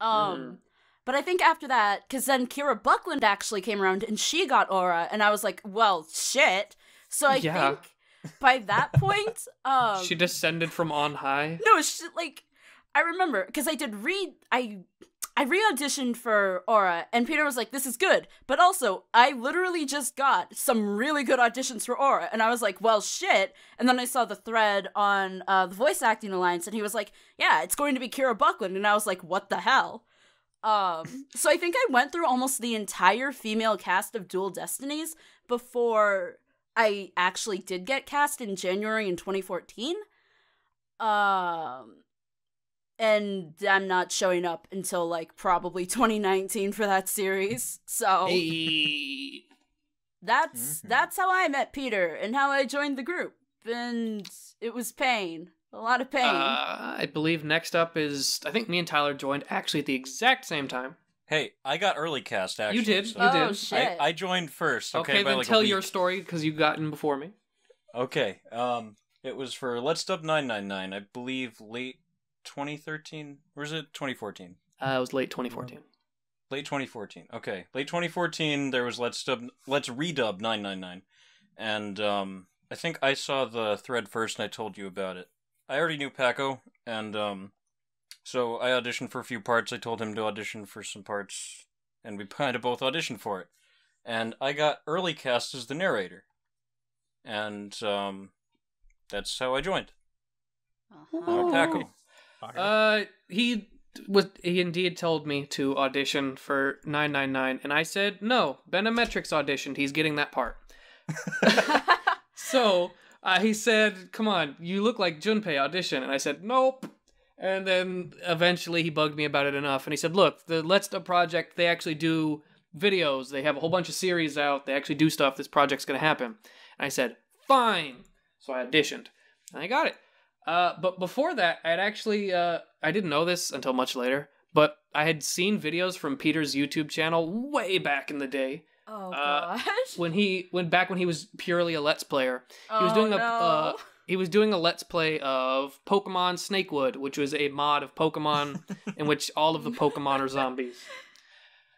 But I think after that, because then Kira Buckland actually came around and she got Aura, and I was like, well, shit. So I think by that point,
she descended from on high.
No, like, I remember, because I did I re-auditioned for Aura, and Peter was like, this is good, but also, I literally just got some really good auditions for Aura, and I was like, well, shit, and then I saw the thread on the Voice Acting Alliance, and he was like, yeah, it's going to be Kira Buckland, and I was like, what the hell? So I think I went through almost the entire female cast of Dual Destinies before I actually did get cast in January in 2014. And I'm not showing up until, like, probably 2019 for that series. So
Hey.
that's how I met Peter and how I joined the group. And it was pain. A lot of pain.
I believe next up is, I think me and Tyler joined actually at the exact same time.
Hey, I got early cast, actually.
You did,
so
you did.
Shit.
I joined first, okay?
Okay,
by
then
like a
tell
week.
your story, because you got in before me.
Okay, it was for Let's Dub 999, I believe late 2013, or is it 2014?
It was late 2014.
Late 2014, okay. Late 2014, there was Let's Redub 999, and I think I saw the thread first and I told you about it. I already knew Paco, and so I auditioned for a few parts. I told him to audition for some parts, and we kind of both auditioned for it. And I got early cast as the narrator, and that's how I joined. Paco.
He indeed told me to audition for 999, and I said, no, Benemetrix auditioned, he's getting that part. So, he said, come on, you look like Junpei, audition. And I said, nope. And then eventually he bugged me about it enough, and he said, look, the Let's Dub project, they actually do videos, they have a whole bunch of series out, they actually do stuff, this project's gonna happen. And I said, fine. So I auditioned, and I got it. But before that, I had actually, I didn't know this until much later, but I had seen videos from Peter's YouTube channel way back in the day.
Oh, gosh.
When he was purely a Let's Player. He was doing a Let's Play of Pokemon Snakewood, which was a mod of Pokemon in which all of the Pokemon are zombies.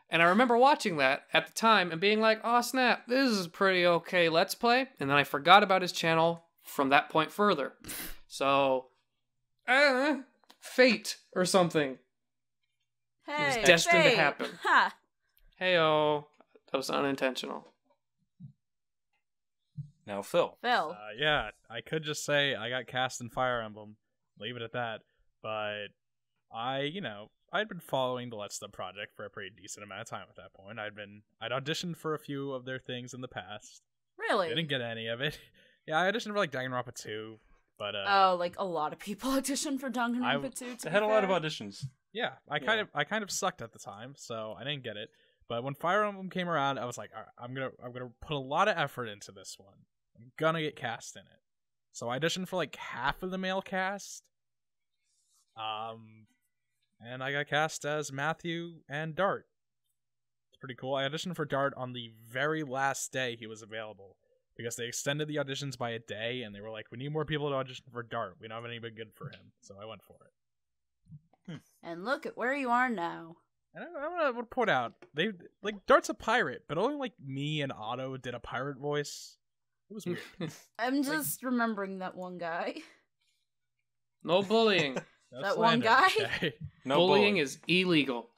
And I remember watching that at the time and being like, oh snap, this is pretty okay Let's Play. And then I forgot about his channel from that point further. So, fate or something.
Hey,
it was destined
fate.
to happen.
Ha.
Hey-oh, that was unintentional.
Now, Phil.
Yeah, I could just say I got cast in Fire Emblem, leave it at that. But I'd been following the Let's Dub project for a pretty decent amount of time at that point. I'd auditioned for a few of their things in the past.
Really?
Didn't get any of it. Yeah, I auditioned for like Danganronpa 2, but
like a lot of people auditioned for Danganronpa 2.
I had a lot of auditions.
Yeah, I kind of sucked at the time, so I didn't get it. But when Fire Emblem came around, I was like, all right, I'm gonna put a lot of effort into this one. I'm gonna get cast in it. So I auditioned for like half of the male cast. And I got cast as Matthew and Dart. It's pretty cool. I auditioned for Dart on the very last day he was available, because they extended the auditions by a day, and they were like, we need more people to audition for Dart. We don't have anybody good for him. So I went for it.
And look at where you are now.
And I want to point out, Dart's a pirate, but only like me and Otto did a pirate voice. It was weird.
I'm just remembering that one guy.
No bullying.
That one guy?
Okay.
No
bullying is illegal.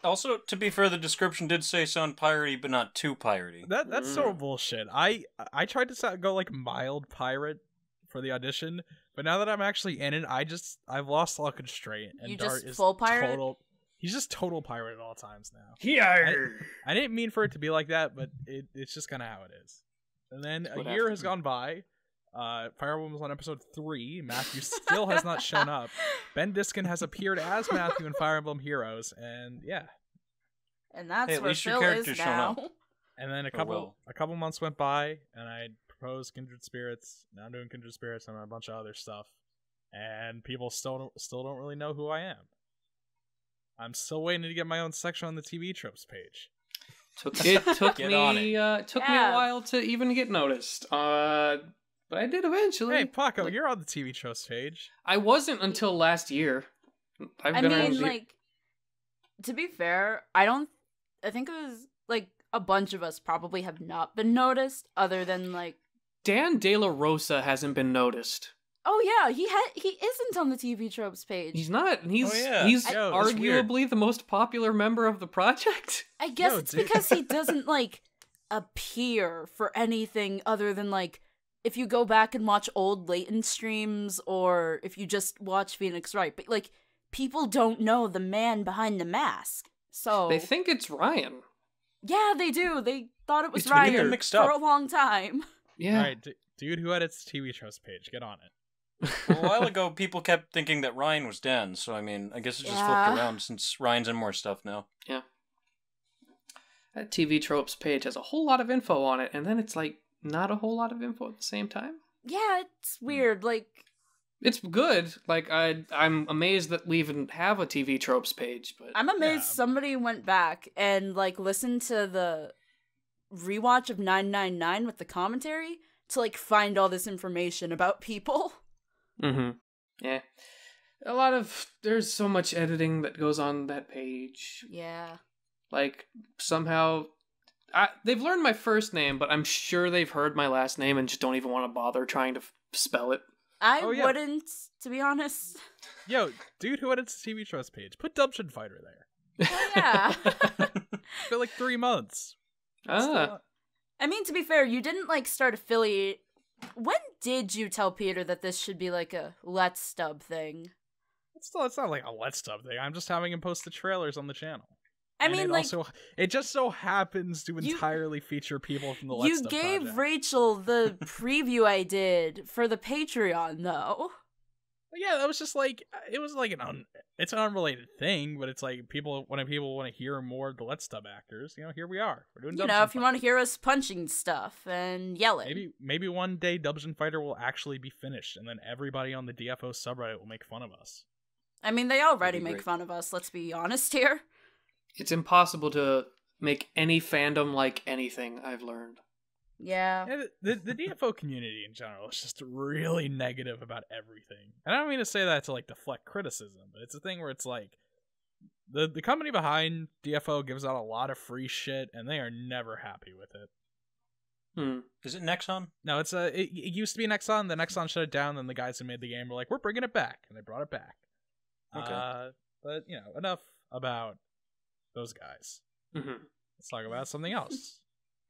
Also, to be fair, the description did say sound piratey, but not too piratey.
That's so bullshit. I tried to go like mild pirate for the audition, but now that I'm actually in it, I've lost all constraint. And
You
Dart
just
is
full pirate?
total. He's just total pirate at all times now.
Here.
I didn't mean for it to be like that, but it's just kind of how it is. And then a year has gone by. Fire Emblem was on episode 3. Matthew still has not shown up. Ben Diskin has appeared as Matthew in Fire Emblem Heroes, and yeah.
And that's
Hey, at
where
least your
Phil is
character's shown
now.
up.
And then a couple months went by, and I proposed Kindred Spirits. Now I'm doing Kindred Spirits and a bunch of other stuff, and people still don't really know who I am. I'm still waiting to get my own section on the TV tropes page.
It took
Get
me
on it.
took me a while to even get noticed. But I did eventually.
Hey, Paco, you're on the TV Tropes page.
I wasn't until last year.
I mean, like, to be fair, I think it was, like, a bunch of us probably have not been noticed, other than, like...
Dan De La Rosa hasn't been noticed.
Oh yeah, he isn't on the TV Tropes page.
He's not. He's
Yo, that's weird.
arguably the most popular member of the project.
I guess it's because he doesn't, like, appear for anything other than, like, if you go back and watch old Layton streams, or if you just watch Phoenix Wright. But, like, people don't know the man behind the mask. So
They think it's Ryan.
yeah, they do. They thought it was
It's weird.
Ryan
Mixed
for
up.
a long time.
Yeah.
Alright, dude who edits TV Tropes page, get on it.
Well, a while ago, people kept thinking that Ryan was Dan, so I mean, I guess it just
Yeah.
flipped around since Ryan's in more stuff now.
Yeah. That TV Tropes page has a whole lot of info on it, and then it's like not a whole lot of info at the same time.
Yeah, it's weird. Like,
It's good. Like I'm amazed that we even have a TV Tropes page, but
I'm amazed
Yeah.
somebody went back and, like, listened to the rewatch of 999 with the commentary to, like, find all this information about people.
Mm-hmm. Yeah. There's so much editing that goes on that page.
Yeah.
Like, somehow, they've learned my first name, but I'm sure they've heard my last name and just don't even want to bother trying to spell it.
I
Oh, yeah.
wouldn't, to be honest.
Yo, dude who edits the TV Tropes page, put Dungeon Fighter there.
Oh, yeah.
For like 3 months.
Ah.
I mean, to be fair, you didn't, like, start affiliate. When did you tell Peter that this should be, like, a Let's Dub thing?
It's not like a Let's Dub thing. I'm just having him post the trailers on the channel.
I
And
mean,
it
like,
it just so happens to
You-
entirely feature people from the Let's
you
Dub
gave
project.
Rachel the preview I did for the Patreon, though.
Yeah, that was just like it was like it's an unrelated thing, but it's like when people want to hear more of the Let's Dub actors, here we are. We're doing.
You know, if you want to hear us punching stuff and yelling.
maybe one day Dungeon Fighter will actually be finished, and then everybody on the DFO subreddit will make fun of us.
I mean, they already
That'd be
make
great.
fun of us, let's be honest here.
It's impossible to make any fandom like anything, I've learned.
Yeah.
Yeah, the DFO community in general is just really negative about everything. And I don't mean to say that to like deflect criticism, but it's a thing where it's like the company behind DFO gives out a lot of free shit, and they are never happy with it.
Is it Nexon?
No, it used to be Nexon. The Nexon shut it down. Then the guys who made the game were like, "We're bringing it back," and they brought it back.
Okay.
But enough about those guys.
Mm-hmm.
Let's talk about something else.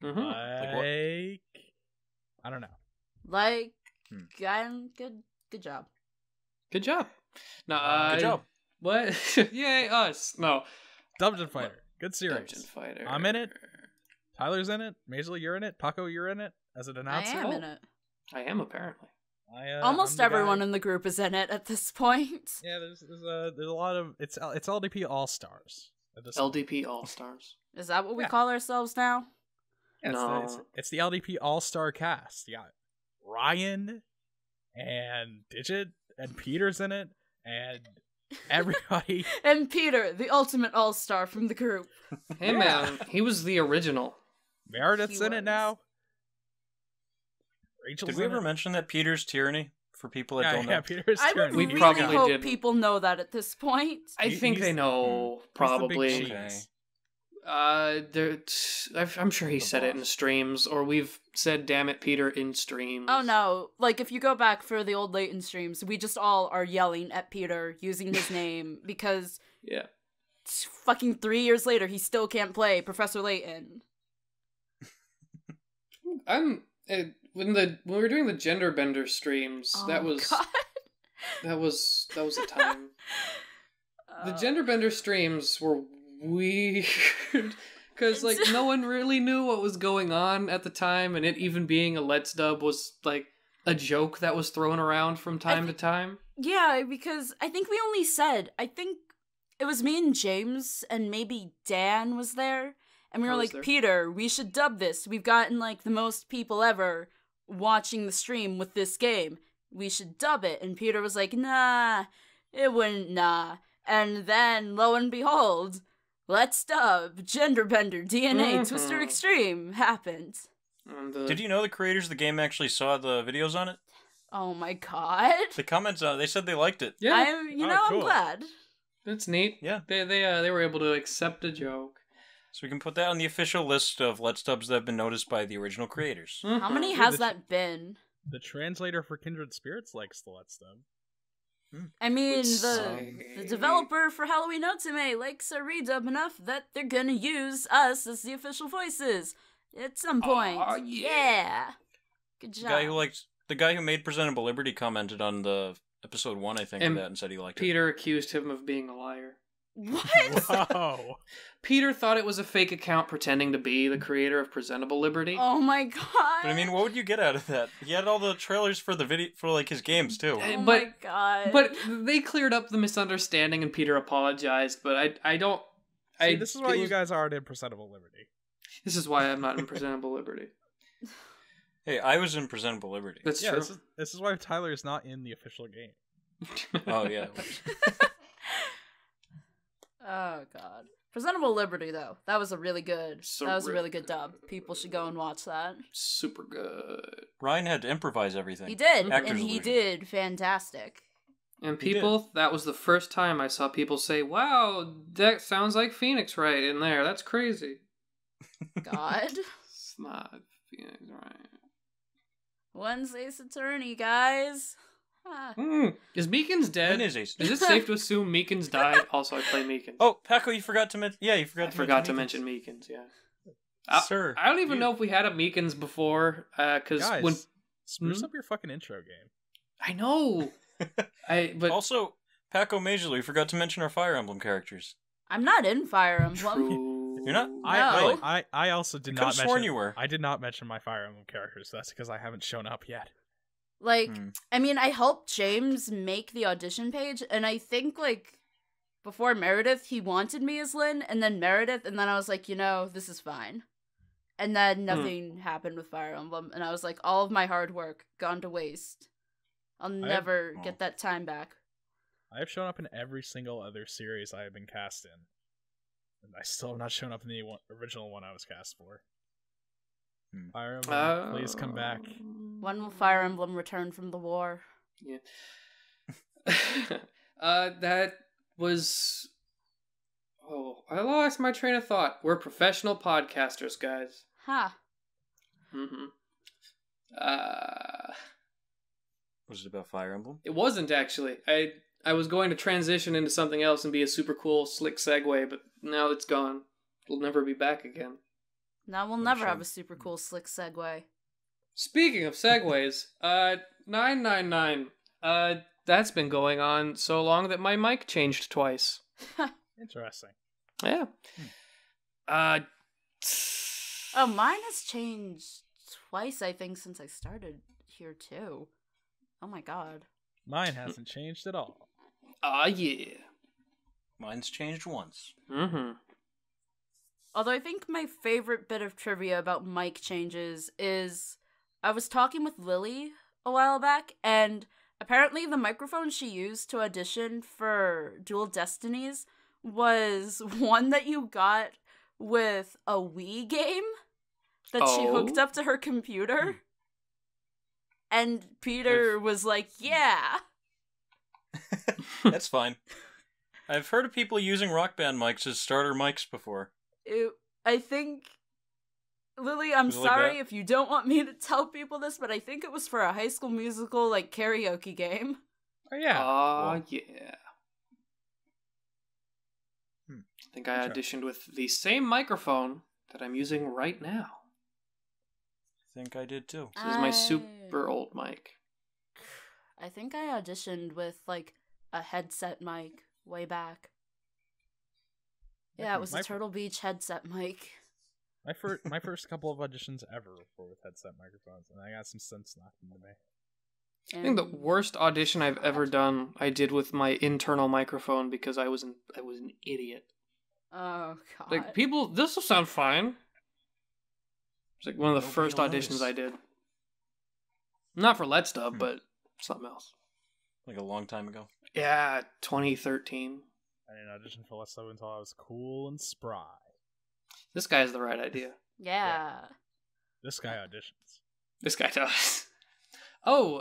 Mm-hmm.
Like what?
I don't know.
Like, good job.
Good job. No,
Good job.
What? Yay, us. No.
Dungeon Fighter, good series.
Dungeon Fighter.
I'm in it. Tyler's in it. Mazerly, you're in it. Paco, you're in it as an
I
announcer.
am in it.
I am, apparently.
Almost
I'm the
everyone
guy.
in the group is in it at this point.
Yeah, there's a lot of it's LDP All Stars.
LDP All-Stars.
Is that what we
Yeah.
call ourselves now?
No.
It's the LDP All Star cast. You got Ryan and Digit and Peter's in it, and everybody.
And Peter, the ultimate all-star from the group.
Hey, man, he was the original.
Meredith's
He
in it
was.
now. Rachel's
Did we
in
ever
it.
mention that Peter's tyranny for people that don't know?
Yeah, Peter's
I would
tyranny.
We
really
probably
hope
didn't.
people know that at this point.
I think
He's-
they know,
He's the big
probably.
cheese.
I'm sure he
The
said it in
boss.
streams, or we've said "Damn it, Peter" in streams.
Oh no, like if you go back for the old Layton streams, we just all are yelling at Peter using his name because
Yeah.
fucking 3 years later he still can't play Professor Layton.
I'm when we were doing the gender bender streams. that
Oh,
was
God.
that was a time. The
Uh,
gender bender streams were weird because like no one really knew what was going on at the time, and it even being a Let's Dub was like a joke that was thrown around from time to time.
Yeah, because I think I think it was me and James and maybe Dan was there. And we
I
were
was
like,
there.
Peter, we should dub this. We've gotten like the most people ever watching the stream with this game. We should dub it. And Peter was like, nah, it wouldn't, nah. And then, lo and behold, Let's Dub, Genderbender, DNA, Twister
Mhm.
Extreme happened.
Did you know the creators of the game actually saw the videos on it?
Oh my god.
The comments on it, they said they liked it.
Yeah,
I'm
cool.
glad.
that's neat.
Yeah.
They were able to accept a joke.
So we can put that on the official list of Let's Dubs that have been noticed by the original creators.
How many
Mhm.
has
the-
that been?
The translator for Kindred Spirits likes the Let's Dub.
I mean,
Let's
the
see.
developer for Halloween Otome likes a redub enough that they're gonna use us as the official voices at some point.
Aw,
yeah. Good
The
job.
guy who made Presentable Liberty commented on the episode 1, I think,
And
of that and said he liked
Peter accused him of being a liar.
What?
Whoa.
Peter thought it was a fake account pretending to be the creator of Presentable Liberty.
Oh my god.
it. But I mean, what would you get out of that? He had all the trailers for the video for like his games too.
Oh
but-
my god.
But they cleared up the misunderstanding and Peter apologized, but I don't...
See, this is why
it
you
was-
guys aren't in Presentable Liberty.
This is why I'm not in Presentable Liberty.
Hey, I was in Presentable Liberty.
That's
Yeah,
true.
this is why Tyler is not in the official game.
Oh yeah.
Oh god. Presentable Liberty though. That was a really good.
So
that was a
really
really good dub. People should go and watch that.
Super good.
Ryan had to improvise everything.
He did,
Actor's
and he
illusion.
did fantastic.
And
He did.
people, that was the first time I saw people say, wow, that sounds like Phoenix Wright in there. That's crazy.
God.
It's not Phoenix Wright.
Wednesday's attorney, guys. Ah.
Is Meekins dead?
When is Ace?
Is it safe to assume Meekins died? Also, I play Meekins.
Oh, Paco, you forgot to mention. Yeah, you forgot.
I forgot to mention Meekins, yeah.
Sir.
I don't even know if we had a Meekins before, because
Guys,
when...
spruce up your fucking intro game.
I know! but
Also, Paco Mazerly, we forgot to mention our Fire Emblem characters.
I'm not in Fire Emblem.
True.
You're not?
No.
I also did
Could've
not
sworn
mention.
you were.
I did not mention my Fire Emblem characters. That's because I haven't shown up yet.
Like,
Hmm.
I mean, I helped James make the audition page, and I think, like, before Meredith, he wanted me as Lynn, and then Meredith, and then I was like, this is fine. And then nothing happened with Fire Emblem, and I was like, all of my hard work gone to waste. I'll never get that time back.
I have shown up in every single other series I have been cast in. And I still have not shown up in the original one I was cast for. Fire Emblem, please come back.
When will Fire Emblem return from the war?
Yeah. That was... Oh, I lost my train of thought. We're professional podcasters, guys.
Ha.
Mm-hmm.
Was it about Fire Emblem?
It wasn't, actually. I was going to transition into something else and be a super cool, slick segue, but now it's gone. It'll never be back again.
Now we'll
What a
never
shame.
have a super cool slick segue.
Speaking of segues, 999. That's been going on so long that my mic changed twice.
Interesting.
Yeah.
Oh, mine has changed twice, I think, since I started here, too. Oh my god.
Mine hasn't changed at all.
Yeah.
Mine's changed once.
Mm-hmm.
Although I think my favorite bit of trivia about mic changes is I was talking with Lily a while back, and apparently the microphone she used to audition for Dual Destinies was one that you got with a Wii game that she hooked up to her computer. And Peter was like, yeah.
That's fine. I've heard of people using Rock Band mics as starter mics before.
I think, Lily, I'm
Was it like
sorry
that?
if you don't want me to tell people this, but I think it was for a High School Musical, like, karaoke game.
Oh, yeah.
Yeah. I think I auditioned with the same microphone that I'm using right now.
I think I did too.
This is my super old mic.
I think I auditioned with, like, a headset mic way back. Yeah, it was a Turtle Beach headset mic.
My first couple of auditions ever were with headset microphones, and I got some sense knocked into me.
I think the worst audition I've ever done, I did with my internal microphone because I was an idiot.
Oh, God.
Like, people, this will sound fine. It's like one of the
Nobody
first
will
auditions
notice.
I did. Not for Let's Dub, but something else.
Like a long time ago.
Yeah, 2013.
I didn't audition for Let's Dub until I was cool and spry.
This guy has the right idea.
Yeah.
This guy auditions.
This guy does. Oh,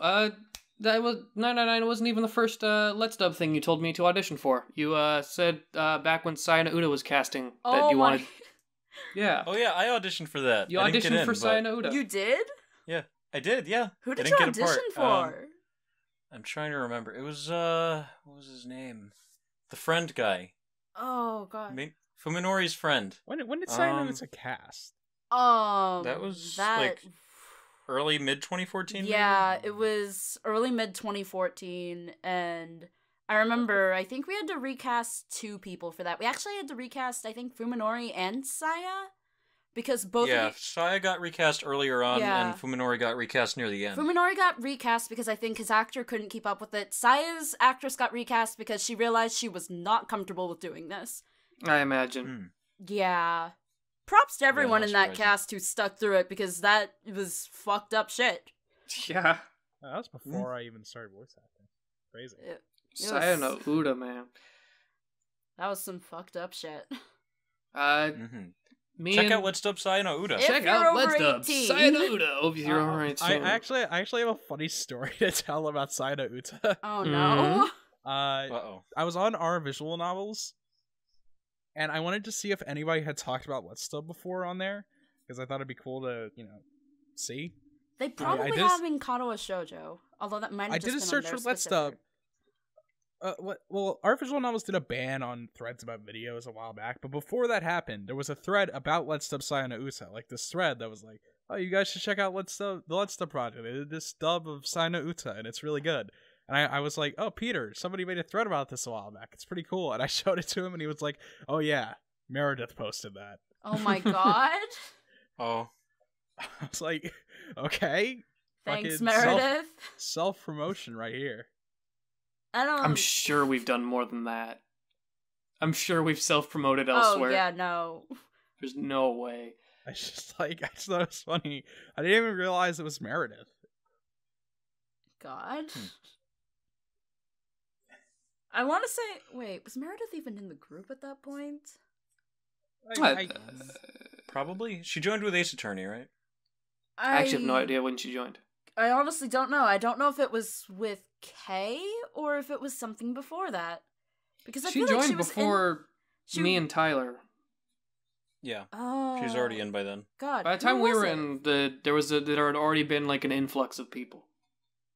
that was 999 wasn't even the first Let's Dub thing you told me to audition for. You said back when Sayana Uda was casting that you wanted. Yeah.
Oh yeah, I auditioned for that.
You
I didn't
auditioned
get in,
for
but-
Sayana Uda.
You did?
Yeah, I did. Yeah.
Who
I
did
didn't
you
get a part.
audition for?
I'm trying to remember. It was what was his name? The friend guy.
Oh god.
Fuminori's friend.
When did Sayano Uta cast?
That was like early mid 2014.
Yeah, it was early mid 2014, and I remember I think we had to recast 2 people for that. We actually had to recast I think Fuminori and Saya because both of
Saya got recast earlier on,
Yeah.
and Fuminori got recast near the end.
Fuminori got recast because I think his actor couldn't keep up with it. Saya's actress got recast because she realized she was not comfortable with doing this.
I imagine.
Yeah. Props to everyone
not
in that
surprising.
cast who stuck through it because that was fucked up shit.
Yeah.
That was before I even started voice acting. Crazy.
It
Sayana Uda, man.
That was some fucked up shit.
Me
Check
and...
out Let's Dub Sayano Uda.
If
Check
you're
out
over
Let's Dub
18.
Sayana Uda. Oh, you're alright.
I actually have a funny story to tell about Sayano Uta.
Oh no.
Uh-oh.
I was on our visual novels, and I wanted to see if anybody had talked about Let's Dub before on there, because I thought it'd be cool to, see.
They probably
I did-
have in Katawa Shoujo, although that might have
I
just
did a
been
search
on
for
their
Let's
specific-
Dub. Well, our visual novels did a ban on threads about videos a while back, but before that happened, there was a thread about Let's Dub Sayana Uta, like this thread that was like, "Oh, you guys should check out the Let's Dub project. They did this dub of Sayana Uta, and it's really good." And I was like, "Oh, Peter, somebody made a thread about this a while back. It's pretty cool." And I showed it to him, and he was like, "Oh yeah, Meredith posted that."
Oh my god.
Oh.
I was like, "Okay,
Thanks,
fucking
Meredith.
self promotion right here."
I don't
I'm sure we've done more than that. I'm sure we've self-promoted
Oh
elsewhere.
yeah, no.
There's no way.
I just thought it was funny. I didn't even realize it was Meredith.
God. I want to say, wait, was Meredith even in the group at that point?
Probably. She joined with Ace Attorney, right?
I actually have no idea when she joined.
I honestly don't know. I don't know if it was with Kay or if it was something before that. Because I
She
feel
joined
like she was
before
she-
me and Tyler.
Yeah.
Oh,
She was already in by then.
God,
By the
who
time we
was
were
it?
in, there had already been like an influx of people.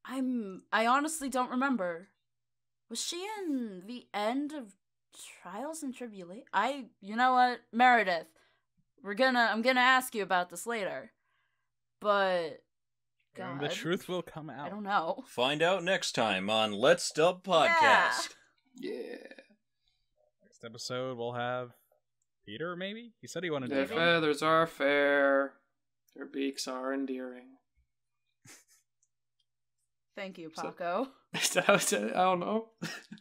I honestly don't remember. Was she in the end of Trials and Tribulation? You know what, Meredith, I'm gonna ask you about this later, but God,
The truth will come out.
I don't know.
Find out next time on Let's Dub Podcast.
Yeah.
Next episode we'll have Peter. Maybe he said he wanted
Their
to. do
feathers are fair. Their beaks are endearing.
Thank you, Paco.
I don't know.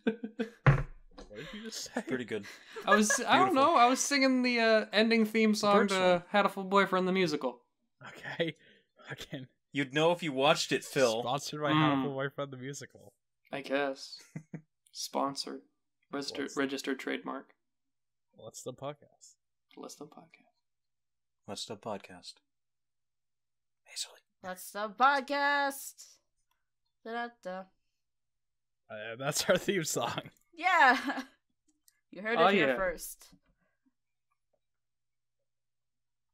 What did you just say?
Pretty good.
I don't know. I was singing the ending theme song
Bird
to Hatful Boyfriend the musical.
Okay, again.
You'd know if you watched it, Phil.
Sponsored by Hatful Boyfriend the musical.
I guess. Sponsored. Registered trademark.
What's the podcast?
Let's the podcast.
Let's Dub Podcast. Mazerly.
That's the podcast. Da-da-da.
That's our theme song.
Yeah, you heard it here
yeah.
first.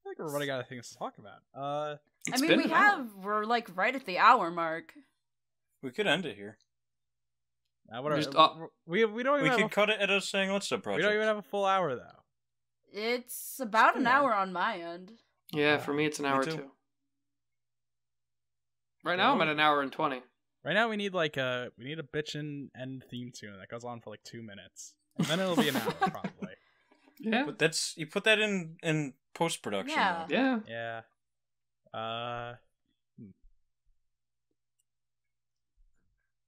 I think we're running out of things to talk about.
It's
I mean,
been
we
an hour.
we're like right at the hour mark.
We could end it here.
Now what
Just,
we don't
We
even
could
have
cut it at us saying Let's Dub
we
Project.
don't even have a full hour though.
It's about an
Yeah.
hour on my end.
Yeah, for me it's an hour
too.
too. Right now I'm at an hour and 20.
Right now we need a bitchin' end theme tune that goes on for like 2 minutes, and then it'll be an hour probably.
Yeah.
But you put that in post production.
Yeah.
Yeah.
Yeah.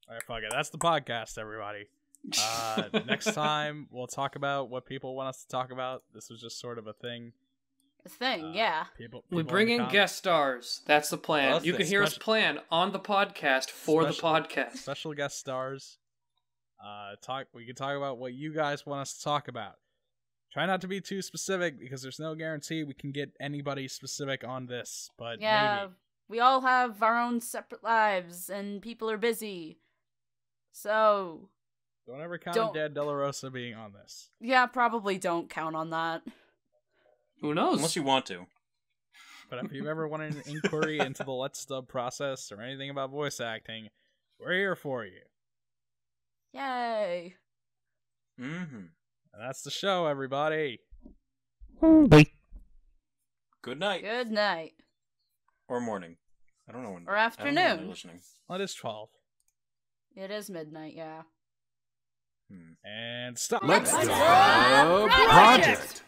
Alright, fuck it. That's the podcast, everybody. Next time we'll talk about what people want us to talk about. This was just sort of a thing.
A thing, yeah.
We bring in guest stars. That's the plan.
Well,
You can hear us plan on the podcast for the podcast.
special guest stars. We can talk about what you guys want us to talk about. Try not to be too specific because there's no guarantee we can get anybody specific on this, but maybe.
We all have our own separate lives, and people are busy. So...
Don't ever count on Dad Delarosa being on this.
Yeah, probably don't count on that.
Who knows?
Unless you want to.
But if you've ever wanted an inquiry into the Let's Dub process or anything about voice acting, we're here for you.
Yay.
Mm-hmm.
And that's the show, everybody.
Bye. Good night.
Good night.
Or morning. I don't know when.
Or
I don't know when
afternoon.
they're listening.
Well, it is 12.
It is midnight, yeah.
And stop.
Let's Dub Project.